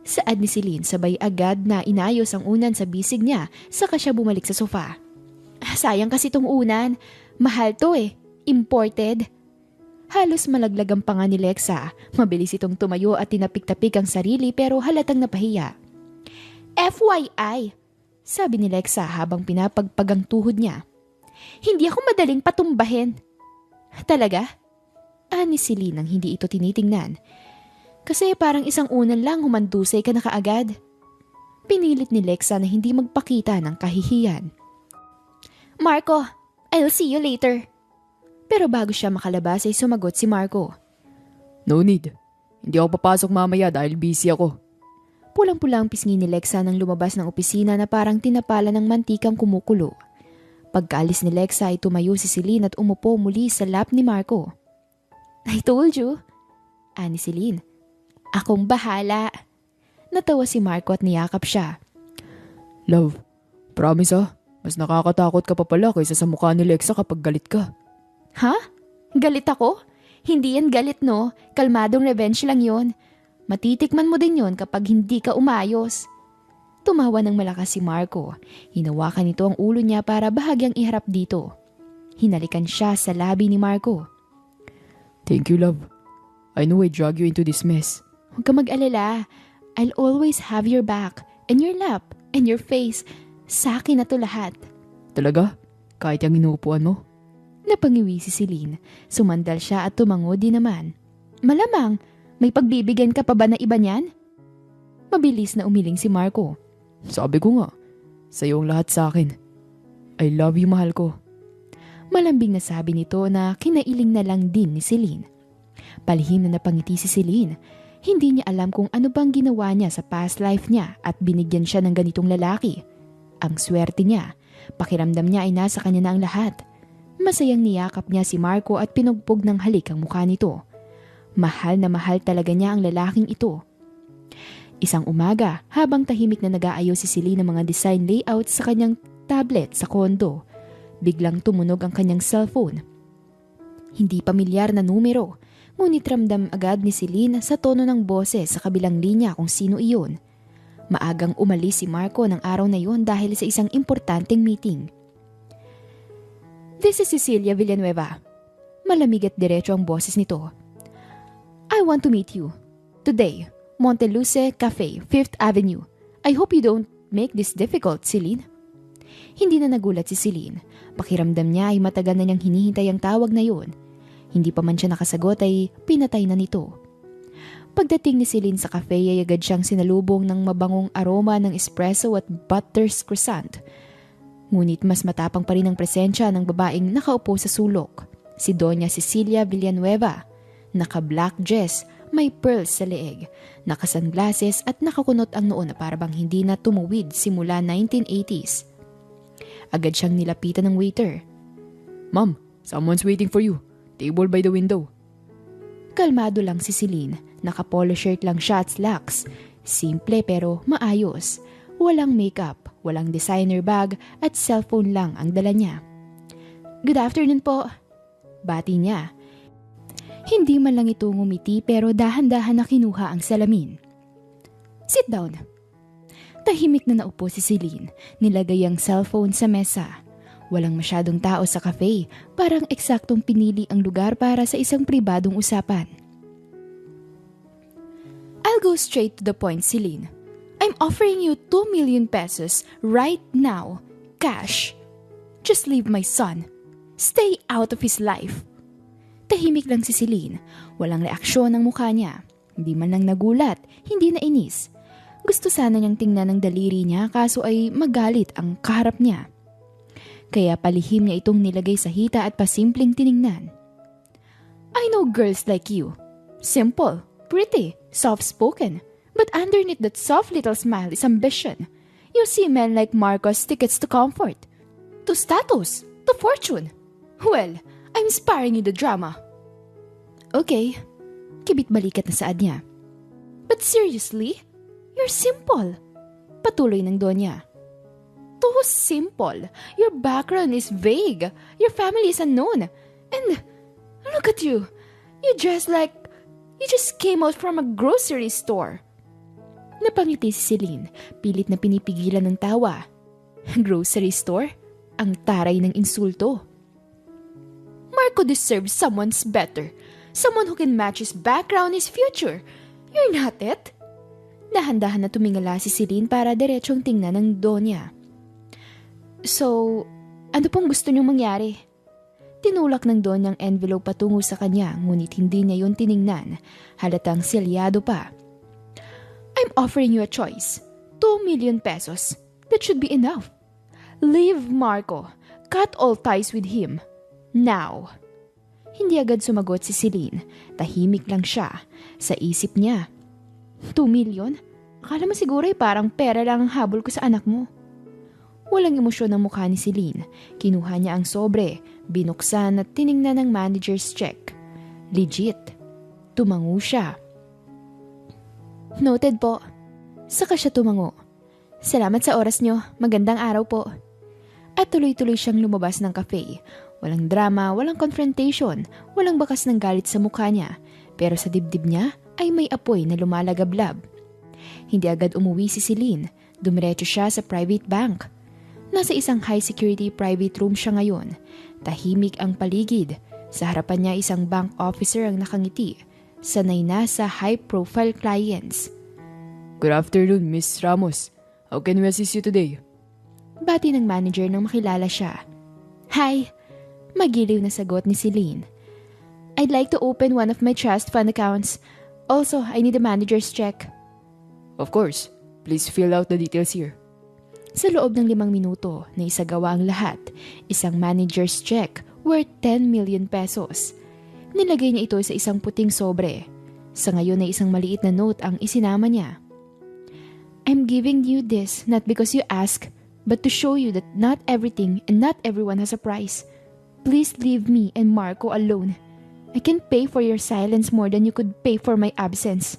Saad ni Celine sabay agad na inayos ang unan sa bisig niya saka siya bumalik sa sofa. Sayang kasi tong unan. Mahal to eh. Imported. Halos malaglag ang panga ni Lexa. Mabilis itong tumayo at tinapik-tapik ang sarili pero halatang napahiya. FYI, sabi ni Lexa habang pinapagpag ang tuhod niya. Hindi ako madaling patumbahin. Talaga? Ani Celine nang hindi ito tinitingnan. Kasi parang isang unan lang humandusay ka na kaagad. Pinilit ni Lexa na hindi magpakita ng kahihiyan. Marco, I'll see you later. Pero bago siya makalabas ay sumagot si Marco. No need. Hindi ako papasok mamaya dahil busy ako. Pulang-pulang pisngi ni Lexa nang lumabas ng opisina na parang tinapala ng mantikang kumukulo. Pagkaalis ni Lexa ay tumayo si Celine at umupo muli sa lap ni Marco. I told you. Ani Celine. Akong bahala. Natawa si Marco at niyakap siya. Love, promise mas nakakatakot ka pa pala kaysa sa mukha ni Lexa kapag galit ka. Ha? Galit ako? Hindi yan galit no, kalmadong revenge lang yon. Matitikman mo din yon kapag hindi ka umayos. Tumawa ng malakas si Marco. Hinawakan nito ang ulo niya para bahagyang iharap dito. Hinalikan siya sa labi ni Marco. Thank you, love. I know I drag you into this mess. Huwag ka mag-alala. I'll always have your back and your lap and your face. Sa akin na to lahat. Talaga? Kahit yung inuupuan mo? Napangiwi si Celine. Sumandal siya at tumango din naman. Malamang, may pagbibigyan ka pa ba na iba niyan? Mabilis na umiling si Marco. Sabi ko nga, sa'yo ang lahat sa akin. I love you, mahal ko. Malambing na sabi nito na kinailing na lang din ni Celine. Palihim na napangiti si Celine. Hindi niya alam kung ano bang ginawa niya sa past life niya at binigyan siya ng ganitong lalaki. Ang swerte niya, pakiramdam niya ay nasa kanya na ang lahat. Masayang niyakap niya si Marco at pinugpog ng halik ang mukha nito. Mahal na mahal talaga niya ang lalaking ito. Isang umaga, habang tahimik na nag-aayos si Celine ng mga design layout sa kanyang tablet sa kondo, biglang tumunog ang kanyang cellphone. Hindi pamilyar na numero, ngunit ramdam agad ni Celine sa tono ng boses sa kabilang linya kung sino iyon. Maagang umalis si Marco ng araw na yon dahil sa isang importanteng meeting. This is Cecilia Villanueva. Malamig at diretso ang boses nito. I want to meet you. Today, Monteluce Cafe, 5th Avenue. I hope you don't make this difficult, Celine. Hindi na nagulat si Celine. Pakiramdam niya ay matagal na niyang hinihintay ang tawag na yun. Hindi pa man siya nakasagot ay pinatay na nito. Pagdating ni Celine sa cafe ay agad siyang sinalubong ng mabangong aroma ng espresso at butters croissant. Ngunit mas matapang pa rin ang presensya ng babaeng nakaupo sa sulok. Si Doña Cecilia Villanueva. Naka-black dress, may pearls sa leeg, naka-sunglasses at nakakunot ang noo na parabang hindi na tumuwid simula 1980s. Agad siyang nilapitan ng waiter. Ma'am, someone's waiting for you. Table by the window. Kalmado lang si Celine. Naka-polo shirt lang siya at slacks. Simple pero maayos. Walang makeup, walang designer bag at cellphone lang ang dala niya. Good afternoon po. Bati niya. Hindi man lang ito ngumiti pero dahan-dahan na kinuha ang salamin. Sit down. Tahimik na naupo si Celine. Nilagay ang cellphone sa mesa. Walang masyadong tao sa cafe. Parang eksaktong pinili ang lugar para sa isang pribadong usapan. I'll go straight to the point, Celine. I'm offering you 2 million pesos right now. Cash. Just leave my son. Stay out of his life. Tahimik lang si Celine. Walang reaksyon ng mukha niya. Hindi man lang nagulat, hindi na inis. Gusto sana niyang tingnan ng daliri niya kaso ay magalit ang kaharap niya. Kaya palihim niya itong nilagay sa hita at pasimpleng tiningnan. I know girls like you. Simple, pretty, soft-spoken. But underneath that soft little smile is ambition. You see men like Marcos tickets to comfort, to status, to fortune. Well, I'm sparing you the drama. Okay, kibit balikat na saad niya. But seriously, you're simple. Patuloy ng Donya. Too simple. Your background is vague. Your family is unknown. And look at you. You dress like you just came out from a grocery store. Napangiti si Celine, pilit na pinipigilan ng tawa. Grocery store? Ang taray ng insulto. Marco deserves someone's better. Someone who can match his background, his future. You're not it. Dahan-dahan na tumingala si Celine para diretsong tingnan ng Donya. So, ano pong gusto niyong mangyari? Tinulak ng Donya ang envelope patungo sa kanya, ngunit hindi niya yun tiningnan. Halatang selyado pa. I'm offering you a choice. 2 million pesos. That should be enough. Leave Marco. Cut all ties with him. Now. Hindi agad sumagot si Celine. Tahimik lang siya. Sa isip niya. 2 million? Akala mo siguro ay parang pera lang ang habol ko sa anak mo. Walang emosyon ang mukha ni Celine. Kinuha niya ang sobre, binuksan at tiningnan ng manager's check. Legit. Tumango siya. Noted po. Saka siya tumango. Salamat sa oras nyo. Magandang araw po. At tuloy-tuloy siyang lumabas ng cafe. Walang drama, walang confrontation, walang bakas ng galit sa mukha niya. Pero sa dibdib niya ay may apoy na lumalagablab. Hindi agad umuwi si Celine. Dumiretso siya sa private bank. Nasa isang high-security private room siya ngayon. Tahimik ang paligid. Sa harapan niya isang bank officer ang nakangiti. Sanay na sa high-profile clients. Good afternoon, Miss Ramos. How can we assist you today? Bati ng manager nang makilala siya. Hi! Magiliw na sagot ni Celine. I'd like to open one of my trust fund accounts. Also, I need a manager's check. Of course. Please fill out the details here. Sa loob ng 5 minuto na isagawa ang lahat, isang manager's check worth 10 million pesos. Nilagay niya ito sa isang puting sobre. Sa ngayon ay isang maliit na note ang isinama niya. I'm giving you this not because you ask, but to show you that not everything and not everyone has a price. Please leave me and Marco alone. I can pay for your silence more than you could pay for my absence.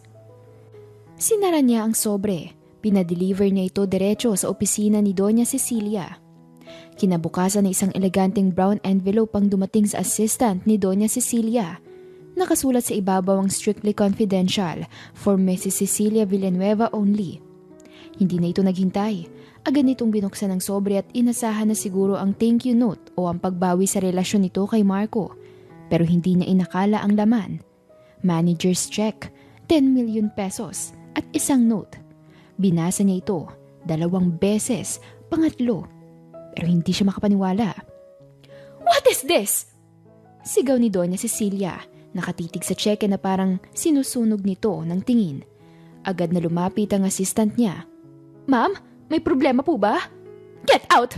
Sinara niya ang sobre. Pinadeliver niya ito diretso sa opisina ni Doña Cecilia. Kinabukasan na isang eleganteng brown envelope ang dumating sa assistant ni Doña Cecilia. Nakasulat sa ibabaw ang strictly confidential for Mrs. Cecilia Villanueva only. Hindi na ito naghintay. Agad nitong binuksan ang sobre at inasahan na siguro ang thank you note o ang pagbawi sa relasyon nito kay Marco. Pero hindi niya inakala ang laman. Manager's check, 10 million pesos at isang note. Binasa niya ito 2 beses, pangatlo. Pero hindi siya makapaniwala. What is this? Sigaw ni Doña Cecilia, nakatitig sa cheque na parang sinusunog nito ng tingin. Agad na lumapit ang assistant niya. Ma'am, may problema po ba? Get out!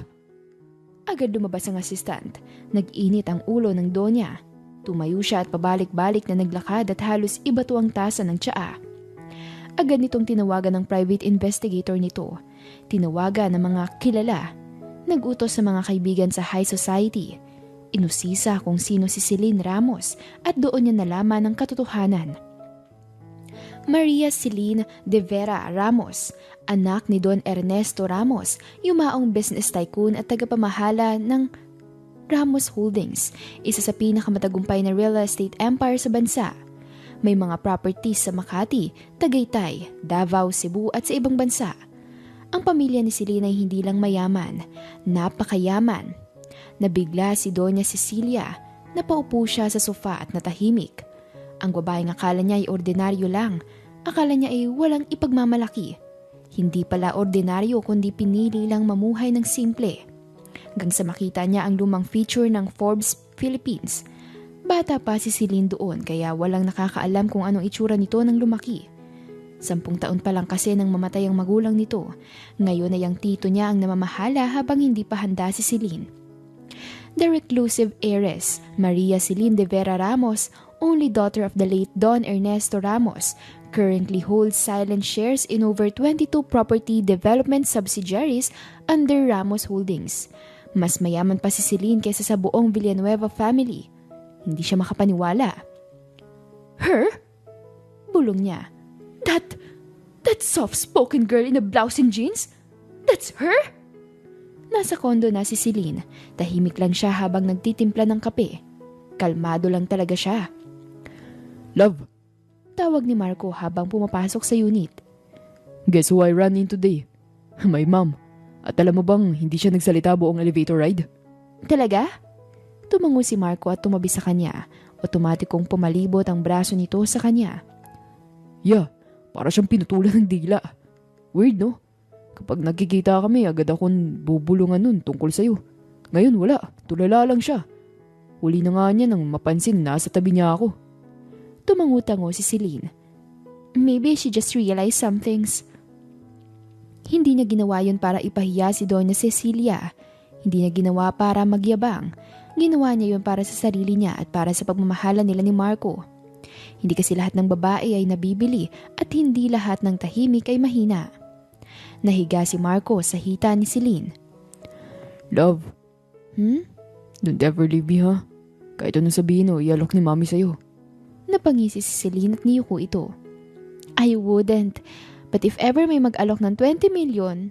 Agad lumabas ang assistant. Nag-init ang ulo ng Donya. Tumayo siya at pabalik-balik na naglakad at halos ibato ang tasa ng tsaa. Agad nitong tinawagan ng private investigator nito. Tinawagan ng mga kilala. Nag-utos sa mga kaibigan sa high society. Inusisa kung sino si Celine Ramos at doon niya nalaman ang katotohanan. Maria Celine de Vera Ramos, anak ni Don Ernesto Ramos, yumaong business tycoon at tagapamahala ng Ramos Holdings, isa sa pinakamatagumpay na real estate empire sa bansa. May mga properties sa Makati, Tagaytay, Davao, Cebu at sa ibang bansa. Ang pamilya ni Celine ay hindi lang mayaman, napakayaman. Nabigla si Doña Cecilia, napaupo siya sa sofa at natahimik. Ang babaeng akala niya ay ordinaryo lang, akala niya ay walang ipagmamalaki. Hindi pala ordinaryo kundi pinili lang mamuhay ng simple. Hanggang sa makita niya ang lumang feature ng Forbes Philippines. Bata pa si Celine doon kaya walang nakakaalam kung anong itsura nito nang lumaki. 10 taon pa lang kasi nang mamatay ang magulang nito. Ngayon ay ang tito niya ang namamahala habang hindi pa handa si Celine. The reclusive heiress, Maria Celine de Vera Ramos, only daughter of the late Don Ernesto Ramos, currently holds silent shares in over 22 property development subsidiaries under Ramos Holdings. Mas mayaman pa si Celine kaysa sa buong Villanueva family. Hindi siya makapaniwala. Her? Bulong niya. That soft-spoken girl in a blouse and jeans? That's her? Nasa kondo na si Celine. Tahimik lang siya habang nagtitimpla ng kape. Kalmado lang talaga siya. Love, Tawag ni Marco habang pumapasok sa unit. guess who I ran in today? My mom. At alam mo bang hindi siya nagsalita buong elevator ride? Talaga? Tumango si Marco at tumabi sa kanya. Otomatikong pumalibot ang braso nito sa kanya. Yeah, para siyang pinutulan ng dila. Weird, no? Kapag nagkikita kami, agad akong bubulungan nun tungkol sa'yo. Ngayon wala, tulala lang siya. Huli na nga niya nang mapansin nasa tabi niya ako. Tumango-tango si Celine. Maybe she just realized some things. Hindi niya ginawa yun para ipahiya si Doña Cecilia. Hindi niya ginawa para magyabang. Ginawa niya yun para sa sarili niya at para sa pagmamahala nila ni Marco. Hindi kasi lahat ng babae ay nabibili at hindi lahat ng tahimik ay mahina. Nahiga si Marco sa hita ni Celine. Love, don't ever leave me, ha? Kahit anong sabihin o ialok ni mami sa'yo. Napangisi si Celine at niyuko ito. I wouldn't. But if ever may mag-alok ng 20 million,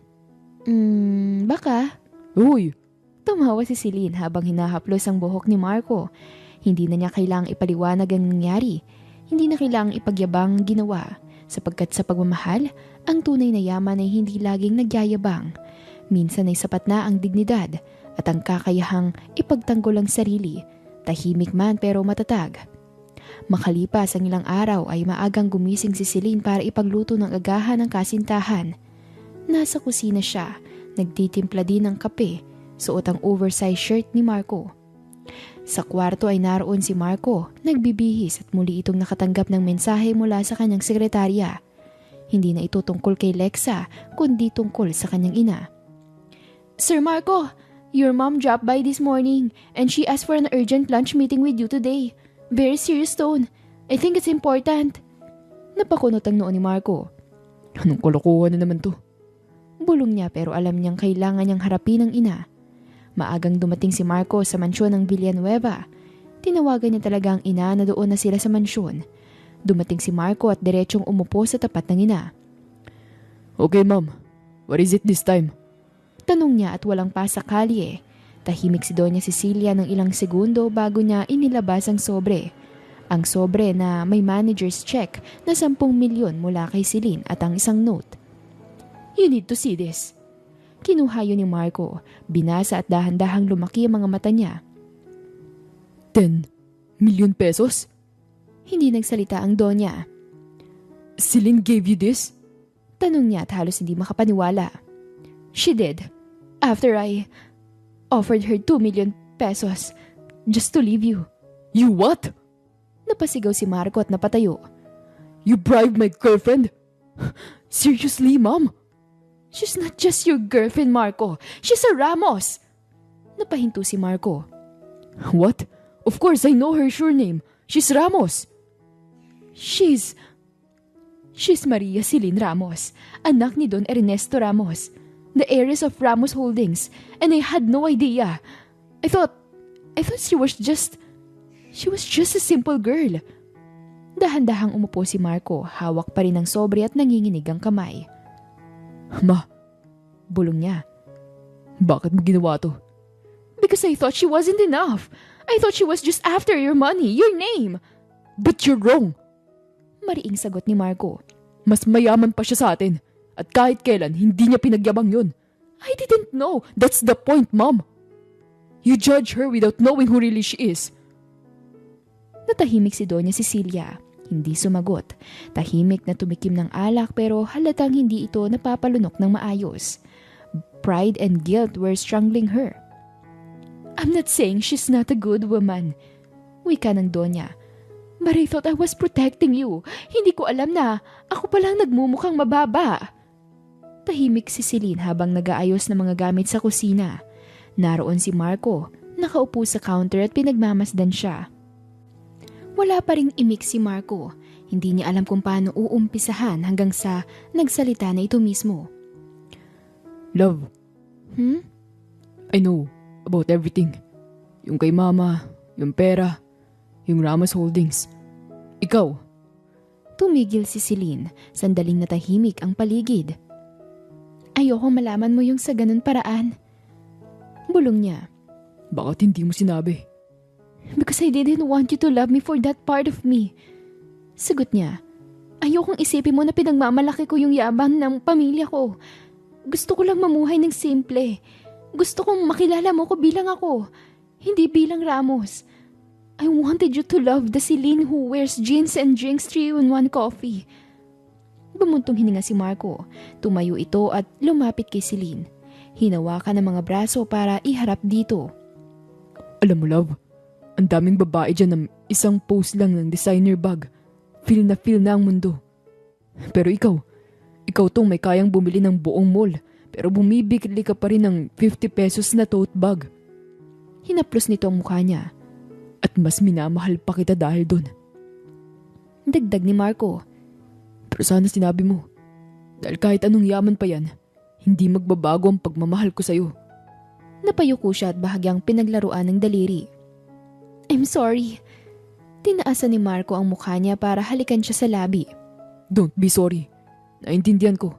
baka. Uy! Tumawa si Celine habang hinahaplos ang buhok ni Marco. Hindi na niya kailangang ipaliwanag ang nangyari. Hindi na kailangang ipagyabang ang ginawa. Sapagkat sa pagmamahal, ang tunay na yaman ay hindi laging nagyayabang. Minsan ay sapat na ang dignidad at ang kakayahang ipagtanggol ang sarili. Tahimik man pero matatag. Makalipas ang ilang araw ay maagang gumising si Celine para ipagluto ng agahan ng kasintahan. Nasa kusina siya, nagtitimpla din ng kape, suot ang oversized shirt ni Marco. Sa kwarto ay naroon si Marco, nagbibihis at muli itong nakatanggap ng mensahe mula sa kanyang sekretarya. Hindi na ito tungkol kay Lexa, kundi tungkol sa kanyang ina. Sir Marco, your mom dropped by this morning and she asked for an urgent lunch meeting with you today. Very serious tone. I think it's important. Napakunot ang noo ni Marco. Anong kalokohan na naman to? Bulong niya pero alam niyang kailangan niyang harapin ang ina. Maagang dumating si Marco sa mansyon ng Villanueva. Tinawagan niya talaga ang ina na doon na sila sa mansyon. Dumating si Marco at diretsong umupo sa tapat ng ina. Okay, ma'am. What is it this time? Tanong niya at walang pasakali. Tahimik si Doña Cecilia ng ilang segundo bago niya inilabas ang sobre. Ang sobre na may manager's check na 10 milyon mula kay Celine at ang isang note. You need to see this. Kinuha yun ni Marco. Binasa at dahan-dahang lumaki ang mga mata niya. 10 million pesos? Hindi nagsalita ang Donya. Celine gave you this? Tanong niya at halos hindi makapaniwala. She did. After I offered her 2 million pesos just to leave you. You what? Napasigaw si Marco at napatayo. You bribed my girlfriend? Seriously, mom? She's not just your girlfriend, Marco. She's a Ramos. Napahinto si Marco. What? Of course, I know her sure name. She's Ramos. She's Maria Celine Ramos, anak ni Don Ernesto Ramos, the heiress of Ramos Holdings, and I had no idea. I thought she was just a simple girl. Dahan-dahang umupo si Marco, hawak pa rin ang sobre at nanginginig ang kamay. Ma, bulong niya. Bakit mo ginawa to? Because I thought she wasn't enough. I thought she was just after your money, your name. But you're wrong. Mariing sagot ni Marco. Mas mayaman pa siya sa atin. At kahit kailan, hindi niya pinagyabang yun. I didn't know. That's the point, Mom. You judge her without knowing who really she is. Natahimik si Doña Cecilia. Hindi sumagot. Tahimik na tumikim ng alak pero halatang hindi ito napapalunok ng maayos. Pride and guilt were strangling her. I'm not saying she's not a good woman. Wika ng Donya. But I thought I was protecting you. Hindi ko alam na ako palang nagmumukhang mababa. Tahimik si Celine habang nag-aayos ng mga gamit sa kusina. Naroon si Marco, nakaupo sa counter at pinagmamasdan siya. Wala pa ring imik si Marco. Hindi niya alam kung paano uumpisahan hanggang sa nagsalita na ito mismo. Love, I know about everything. Yung kay mama, yung pera, yung Ramos Holdings. Ikaw. Tumigil si Celine, sandaling natahimik ang paligid. Ayoko malaman mo yung sa ganun paraan. Bulong niya. Bakit hindi mo sinabi? Because I didn't want you to love me for that part of me. Sagot niya. Ayokong isipin mo na pinagmamalaki ko yung yabang ng pamilya ko. Gusto ko lang mamuhay ng simple. Gusto kong makilala mo ko bilang ako, hindi bilang Ramos. I wanted you to love the Celine who wears jeans and drinks 3-in-1 coffee. Bumuntong hininga si Marco. Tumayo ito at lumapit kay Celine. Hinawakan ng mga braso para iharap dito. Alam mo, love, ang daming babae dyan ng isang post lang ng designer bag. Feel na ang mundo. Pero ikaw tong may kayang bumili ng buong mall, pero bumibili ka pa rin ng 50 pesos na tote bag. Hinaplos nito ang mukha niya. At mas minamahal pa kita dahil doon. Dagdag ni Marco. Pero sana sinabi mo, dahil kahit anong yaman pa yan, hindi magbabago ang pagmamahal ko sa'yo. Napayuko siya at bahagyang pinaglaruan ng daliri. I'm sorry. Tinaasan ni Marco ang mukha niya para halikan siya sa labi. Don't be sorry. Naintindihan ko.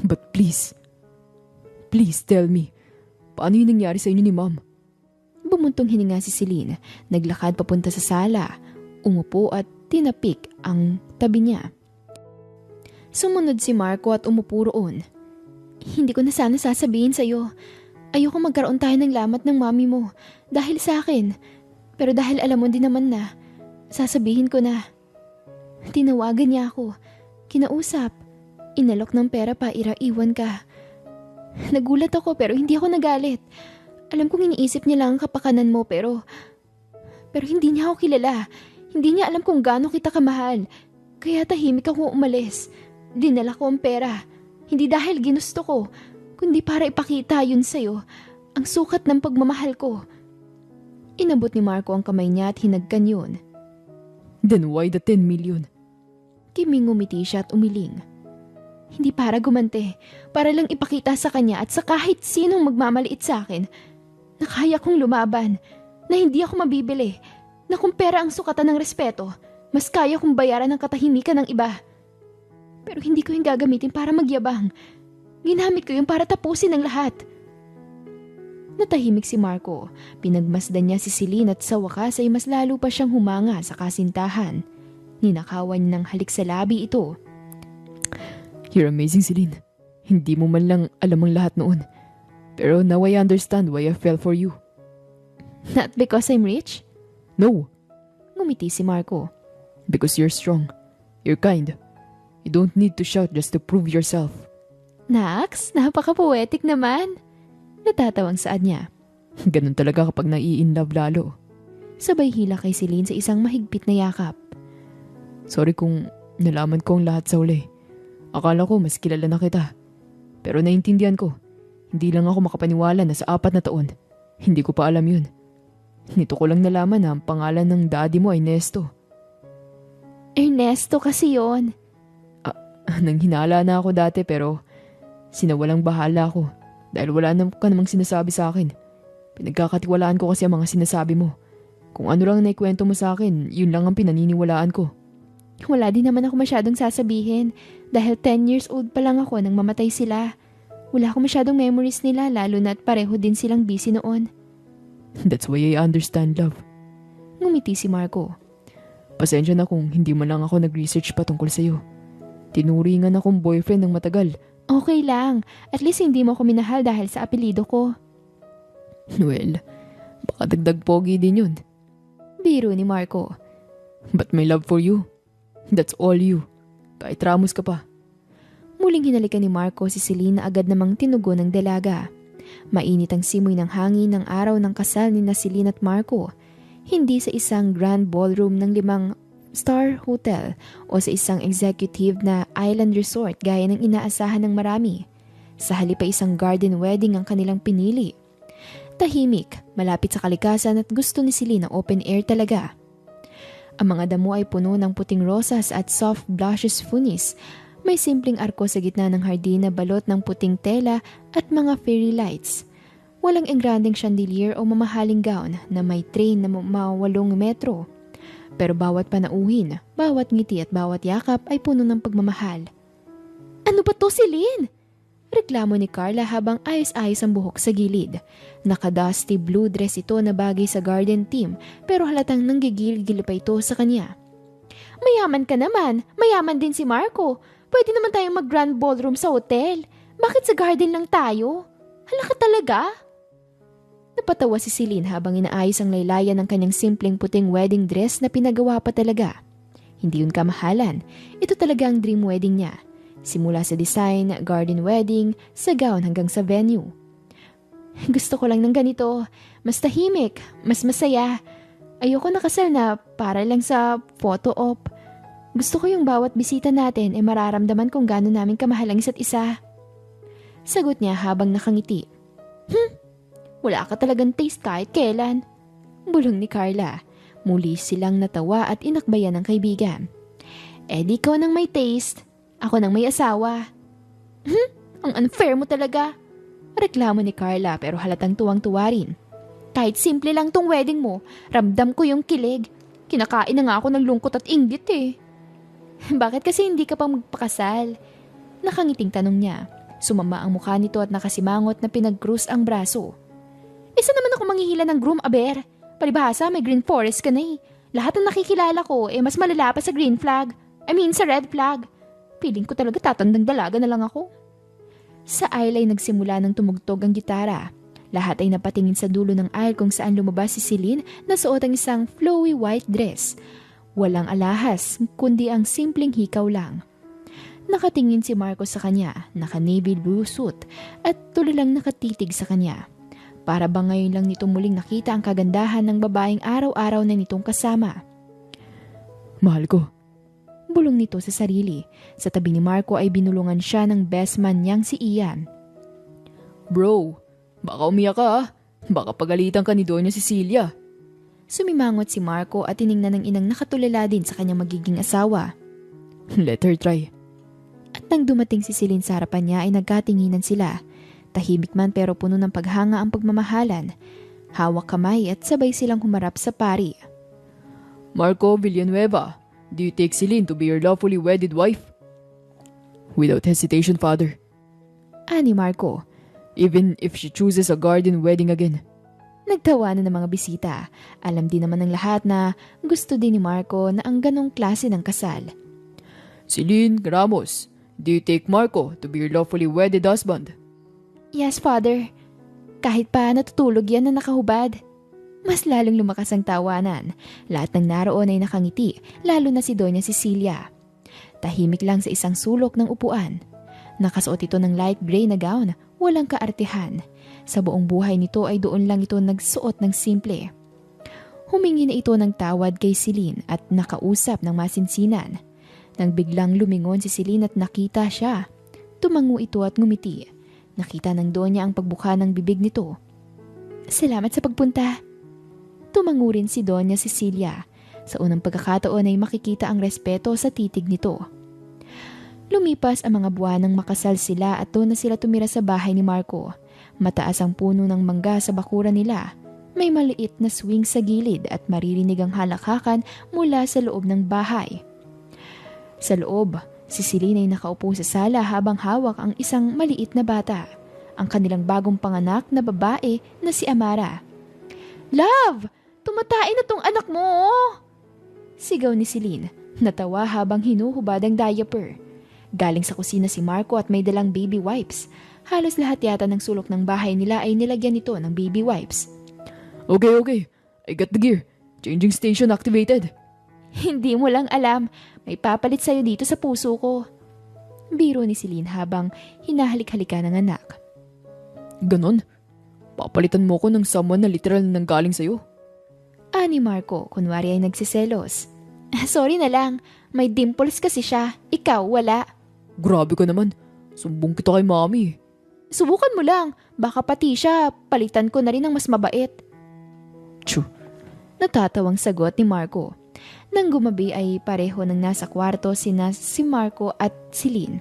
But please tell me, paano yung nangyari sa inyo ni Mom? Bumuntong hininga si Celine, naglakad papunta sa sala, umupo at tinapik ang tabi niya. Sumunod si Marco at umupo roon. Hindi ko na sana sasabihin sa'yo. Ayoko magkaroon tayo ng lamat ng mami mo dahil sa akin. Pero dahil alam mo din naman na, sasabihin ko na. Tinawagan niya ako, kinausap, inalok ng pera pa iwan ka. Nagulat ako pero hindi ako nagalit. Alam kong iniisip niya lang ang kapakanan mo pero hindi niya ako kilala. Hindi niya alam kung gaano kita kamahal. Kaya tahimik ako umalis. Dinala ko ang pera. Hindi dahil ginusto ko, kundi para ipakita yun sa'yo, ang sukat ng pagmamahal ko. Inabot ni Marco ang kamay niya at hinagkan yun. Then why the 10 million? Kiming ngumiti siya at umiling. Hindi para gumante, para lang ipakita sa kanya at sa kahit sinong magmamaliit sa akin na kaya kong lumaban, na hindi ako mabibili, na kung pera ang sukatan ng respeto, mas kaya kong bayaran ng katahimikan ng iba. Pero hindi ko yung gagamitin para magyabang. Ginamit ko yung para tapusin ang lahat. Natahimik si Marco. Pinagmasdan niya si Celine at sa wakas ay mas lalo pa siyang humanga sa kasintahan. Ninakawan niya ng halik sa labi ito. You're amazing, Celine. Hindi mo man lang alam ang lahat noon. Pero now I understand why I fell for you. Not because I'm rich? No. Ngumiti si Marco. Because you're strong. You're kind. You don't need to shout just to prove yourself. Nax, napaka-poetic naman. Natatawang saad niya. Ganun talaga kapag nai-inlove lalo. Sabay hila kay Celine sa isang mahigpit na yakap. Sorry kung nalaman ko ang lahat sa uli. Akala ko mas kilala na kita. Pero naintindihan ko. Hindi lang ako makapaniwala na sa 4 na taon. Hindi ko pa alam yun. Nito ko lang nalaman na ang pangalan ng daddy mo ay Nesto. Ernesto kasi yon. Nang hinala na ako dati pero sinawalang bahala ako dahil wala na ka namang sinasabi sa akin. Pinagkakatiwalaan ko kasi ang mga sinasabi mo. Kung ano lang naikwento mo sa akin, yun lang ang pinaniniwalaan ko. Wala din naman ako masyadong sasabihin dahil 10 years old pa lang ako nang mamatay sila. Wala akong masyadong memories nila lalo na't pareho din silang busy noon. That's why I understand, love. Ngumiti si Marco. Pasensya na kung hindi mo lang ako nag-research pa tungkol sa'yo. Tinuringan akong boyfriend ng matagal. Okay lang. At least hindi mo ako minahal dahil sa apelido ko. Well, baka dagdag pogi din yun. Biro ni Marco. But my love for you, that's all you. Kahit Ramos ka pa. Muling hinalikan ni Marco si Celine na agad namang tinugon ng dalaga. Mainit ang simoy ng hangin ng araw ng kasal ni Celine at Marco. Hindi sa isang grand ballroom ng 5-star hotel o sa isang executive na island resort gaya ng inaasahan ng marami. Sa halip ay isang garden wedding ang kanilang pinili. Tahimik, malapit sa kalikasan at gusto ni Celine ng open air talaga. Ang mga damo ay puno ng puting rosas at soft blushes funis. May simpleng arko sa gitna ng hardin na balot ng puting tela at mga fairy lights. Walang engranding chandelier o mamahaling gown na may train na 8 metro. Pero bawat panauhin, bawat ngiti at bawat yakap ay puno ng pagmamahal. Ano ba to, Celine? Reklamo ni Carla habang ayos-ayos ang buhok sa gilid. Naka-dusty blue dress ito na bagay sa garden theme pero halatang nanggigil-gil pa ito sa kanya. Mayaman ka naman. Mayaman din si Marco. Pwede naman tayong mag-grand ballroom sa hotel. Bakit sa garden lang tayo? Hala ka talaga? Napatawa si Celine habang inaayos ang laylayan ng kanyang simpleng puting wedding dress na pinagawa pa talaga. Hindi yun kamahalan. Ito talaga ang dream wedding niya. Simula sa design, garden wedding, sa gown hanggang sa venue. Gusto ko lang ng ganito. Mas tahimik, mas masaya. Ayoko nakasal na para lang sa photo op. Gusto ko yung bawat bisita natin ay mararamdaman kung gaano namin kamahal ang isa't isa. Sagot niya habang nakangiti. Wala ka talagang taste kahit kailan. Bulong ni Carla. Muli silang natawa at inakbayan ng kaibigan. Di ko nang may taste. Ako nang may asawa. Ang unfair mo talaga. Reklamo ni Carla pero halatang tuwang-tuwa rin. Kahit simple lang tong wedding mo, ramdam ko yung kilig. Kinakain na nga ako ng lungkot at inggit eh. Bakit kasi hindi ka pa magpakasal? Nakangiting tanong niya. Sumama ang mukha nito at nakasimangot na pinag-cruise ang braso. Isa naman ako manghihila ng groom, aber. Palibhasa, may green forest ka na eh. Lahat ng nakikilala ko mas malala pa sa green flag. Sa red flag. Piling ko talaga tatandang dalaga na lang ako. Sa aisle ay nagsimula ng tumugtog ang gitara. Lahat ay napatingin sa dulo ng aisle kung saan lumabas si Celine na suot ang isang flowy white dress. Walang alahas, kundi ang simpleng hikaw lang. Nakatingin si Marco sa kanya, naka-navy blue suit, at tulalang nakatitig sa kanya. Para bang ngayon lang nito muling nakita ang kagandahan ng babaeng araw-araw na nitong kasama. Mahal ko. Bulong nito sa sarili. Sa tabi ni Marco ay binulungan siya ng best man niyang si Ian. Bro, baka umiyak ka ah. Baka pagalitan ka ni Doña Cecilia. Sumimangot si Marco at tiningnan ng inang nakatulala din sa kanyang magiging asawa. Let her try. At nang dumating si Celine sa harapan niya ay nagkatinginan sila. Tahimik man pero puno ng paghanga ang pagmamahalan. Hawak kamay at sabay silang humarap sa pari. Marco Villanueva, do you take Celine to be your lawfully wedded wife? Without hesitation, Father. Ani Marco. Even if she chooses a garden wedding again. Nagtawanan ng mga bisita. Alam din naman ng lahat na gusto din ni Marco na ang ganong klase ng kasal. Celine Ramos, do you take Marco to be your lawfully wedded husband? Yes, Father. Kahit pa natutulog yan na nakahubad. Mas lalong lumakas ang tawanan. Lahat ng naroon ay nakangiti, lalo na si Doña Cecilia. Tahimik lang sa isang sulok ng upuan. Nakasuot ito ng light gray na gown, walang kaartihan. Sa buong buhay nito ay doon lang ito nagsuot ng simple. Humingi na ito ng tawad kay Celine at nakausap ng masinsinan. Nang biglang lumingon si Celine at nakita siya. Tumango ito at ngumiti. Nakita ng Donya ang pagbuka ng bibig nito. Salamat sa pagpunta. Tumango rin si Doña Cecilia. Sa unang pagkakataon ay makikita ang respeto sa titig nito. Lumipas ang mga buwan nang makasal sila at doon na sila tumira sa bahay ni Marco. Mataas ang puno ng mangga sa bakuran nila. May maliit na swing sa gilid at maririnig ang halakhakan mula sa loob ng bahay. Sa loob, si Celine ay nakaupo sa sala habang hawak ang isang maliit na bata, ang kanilang bagong panganak na babae na si Amara. Love! Tumatay na tong anak mo! Sigaw ni Celine, natawa habang hinuhubad ang diaper. Galing sa kusina si Marco at may dalang baby wipes. Halos lahat yata ng sulok ng bahay nila ay nilagyan nito ng baby wipes. Okay. I got the gear. Changing station activated. Hindi mo lang alam, may papalit sa'yo dito sa puso ko. Biro ni Celine habang hinahalik-halika ng anak. Ganon? Papalitan mo ko ng someone na literal na nanggaling sa'yo? Ani Marco, kunwari ay nagsiselos. Sorry na lang, may dimples kasi siya, ikaw wala. Grabe ka naman, sumbong kita kay mami. Subukan mo lang, baka pati siya, palitan ko na rin ng mas mabait. Tsu. Natatawang sagot ni Marco. Nang gumabi ay pareho nang nasa kwarto si Marco at si Lynn.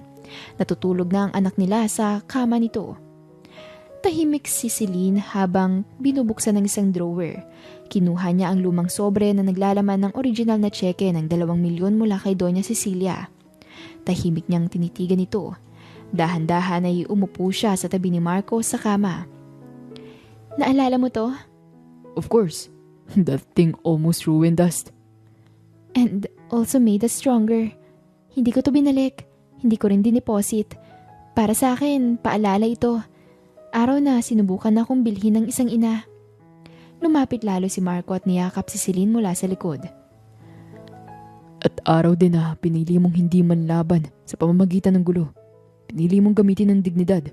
Natutulog na ang anak nila sa kama nito. Tahimik si Celine habang binubuksan ng isang drawer. Kinuha niya ang lumang sobre na naglalaman ng original na tseke ng 2 milyon mula kay Doña Cecilia. Tahimik niyang tinitigan ito. Dahan-dahan ay umupo siya sa tabi ni Marco sa kama. Naalala mo to? Of course. That thing almost ruined us. And also made us stronger. Hindi ko to binalik. Hindi ko rin dineposit. Para sa akin, paalala ito. Araw na sinubukan na akong bilhin ng isang ina. Lumapit lalo si Marco at niyakap si Celine mula sa likod. At araw din na pinili mong hindi manlaban sa pamamagitan ng gulo. Pinili mong gamitin ng dignidad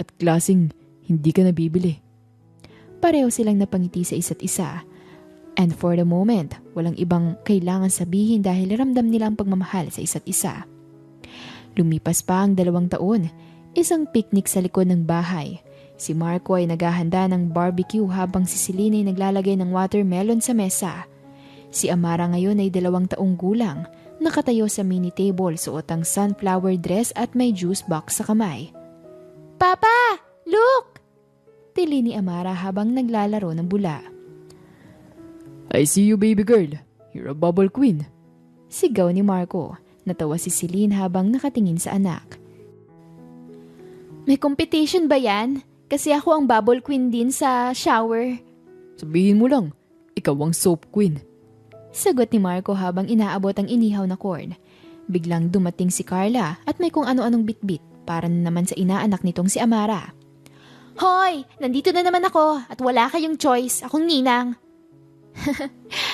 at klaseng hindi ka nabibili. Pareho silang napangiti sa isa't isa. And for the moment, walang ibang kailangan sabihin dahil ramdam nila ang pagmamahal sa isa't isa. Lumipas pa ang 2 taon, isang picnic sa likod ng bahay. Si Marco ay naghahanda ng barbecue habang si Celine ay naglalagay ng watermelon sa mesa. Si Amara ngayon ay 2 taong gulang, nakatayo sa mini table suot ang sunflower dress at may juice box sa kamay. Papa! Look! Tili ni Amara habang naglalaro ng bula. I see you, baby girl. You're a bubble queen. Sigaw ni Marco. Natawa si Celine habang nakatingin sa anak. May competition ba yan? Kasi ako ang bubble queen din sa shower. Sabihin mo lang, ikaw ang soap queen. Sagot ni Marco habang inaabot ang inihaw na corn. Biglang dumating si Carla at may kung ano-anong bitbit para naman sa inaanak nitong si Amara. Hoy! Nandito na naman ako at wala kayong choice. Akong ninang.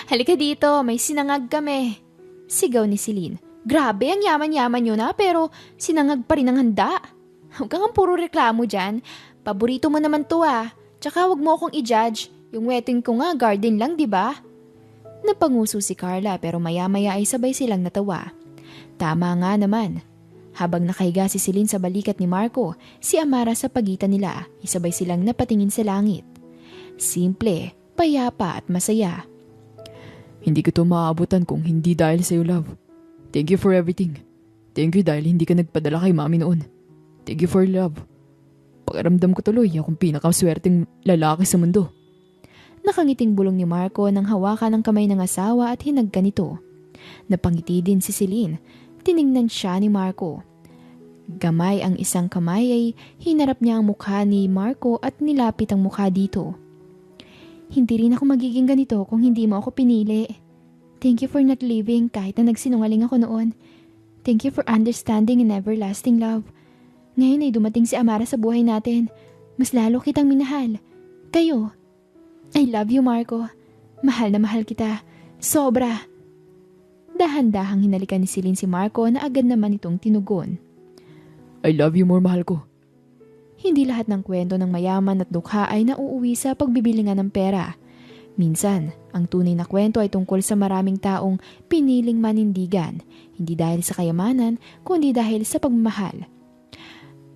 Halika dito, may sinangag kami. Sigaw ni Celine. Grabe, ang yaman-yaman nyo na pero sinangag pa rin ang handa. Huwag kang puro reklamo dyan. Paborito mo naman to ah. Tsaka wag mo akong i-judge. Yung wedding ko nga garden lang, di ba? Napanguso si Carla pero maya-maya ay sabay silang natawa. Tama nga naman. Habang nakahiga si Celine sa balikat ni Marco, si Amara sa pagitan nila, isabay silang napatingin sa langit. Simple, payapa at masaya. Hindi ko to maaabutan kung hindi dahil sa'yo, love. Thank you for everything. Thank you dahil hindi ka nagpadala kay mami noon. Thank you for love. Pakiramdam ko tuloy akong pinakaswerteng lalaki sa mundo. Nakangiting bulong ni Marco nang hawakan ng kamay ng asawa at hinagka nito. Napangiti din si Celine. Tiningnan siya ni Marco. Gamay ang isang kamay ay hinarap niya ang mukha ni Marco at nilapit ang mukha dito. Hindi rin ako magiging ganito kung hindi mo ako pinili. Thank you for not leaving kahit na nagsinungaling ako noon. Thank you for understanding and everlasting love. Ngayon ay dumating si Amara sa buhay natin. Mas lalo kitang minahal. Kayo. I love you, Marco. Mahal na mahal kita. Sobra. Dahan-dahang hinalikan ni Celine si Marco na agad naman itong tinugon. I love you more, mahal ko. Hindi lahat ng kwento ng mayaman at dukha ay nauuwi sa pagbibilingan ng pera. Minsan, ang tunay na kwento ay tungkol sa maraming taong piniling manindigan, hindi dahil sa kayamanan, kundi dahil sa pagmamahal.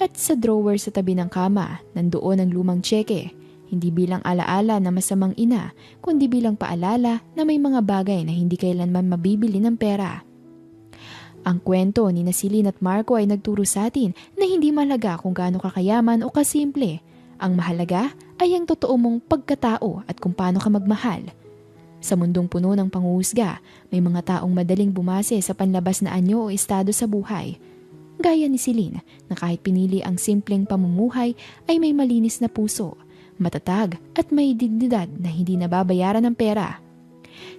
At sa drawer sa tabi ng kama, nandoon ang lumang tseke, hindi bilang alaala na masamang ina, kundi bilang paalala na may mga bagay na hindi kailanman mabibili ng pera. Ang kwento ni Celine at Marco ay nagturo sa atin na hindi mahalaga kung gaano kakayaman o kasimple. Ang mahalaga ay ang totoo mong pagkatao at kung paano ka magmahal. Sa mundong puno ng panghuhusga, may mga taong madaling bumase sa panlabas na anyo o estado sa buhay. Gaya ni Celine na kahit pinili ang simpleng pamumuhay ay may malinis na puso, matatag at may dignidad na hindi nababayaran ng pera.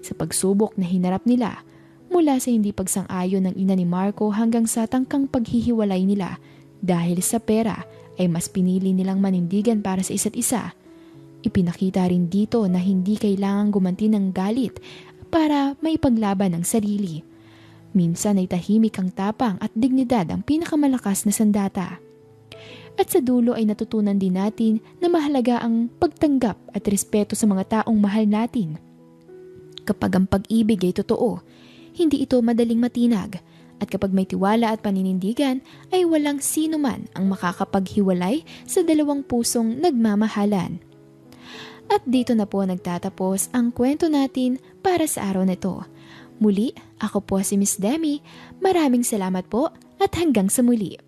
Sa pagsubok na hinarap nila, mula sa hindi pagsang-ayon ng ina ni Marco hanggang sa tangkang paghihiwalay nila dahil sa pera ay mas pinili nilang manindigan para sa isa't isa. Ipinakita rin dito na hindi kailangang gumanti ng galit para maipaglaban ang sarili. Minsan ay tahimik ang tapang at dignidad ang pinakamalakas na sandata. At sa dulo ay natutunan din natin na mahalaga ang pagtanggap at respeto sa mga taong mahal natin. Kapag ang pag-ibig ay totoo, hindi ito madaling matinag. At kapag may tiwala at paninindigan, ay walang sino man ang makakapaghiwalay sa dalawang pusong nagmamahalan. At dito na po nagtatapos ang kwento natin para sa araw na ito. Muli, ako po si Miss Demi. Maraming salamat po at hanggang sa muli.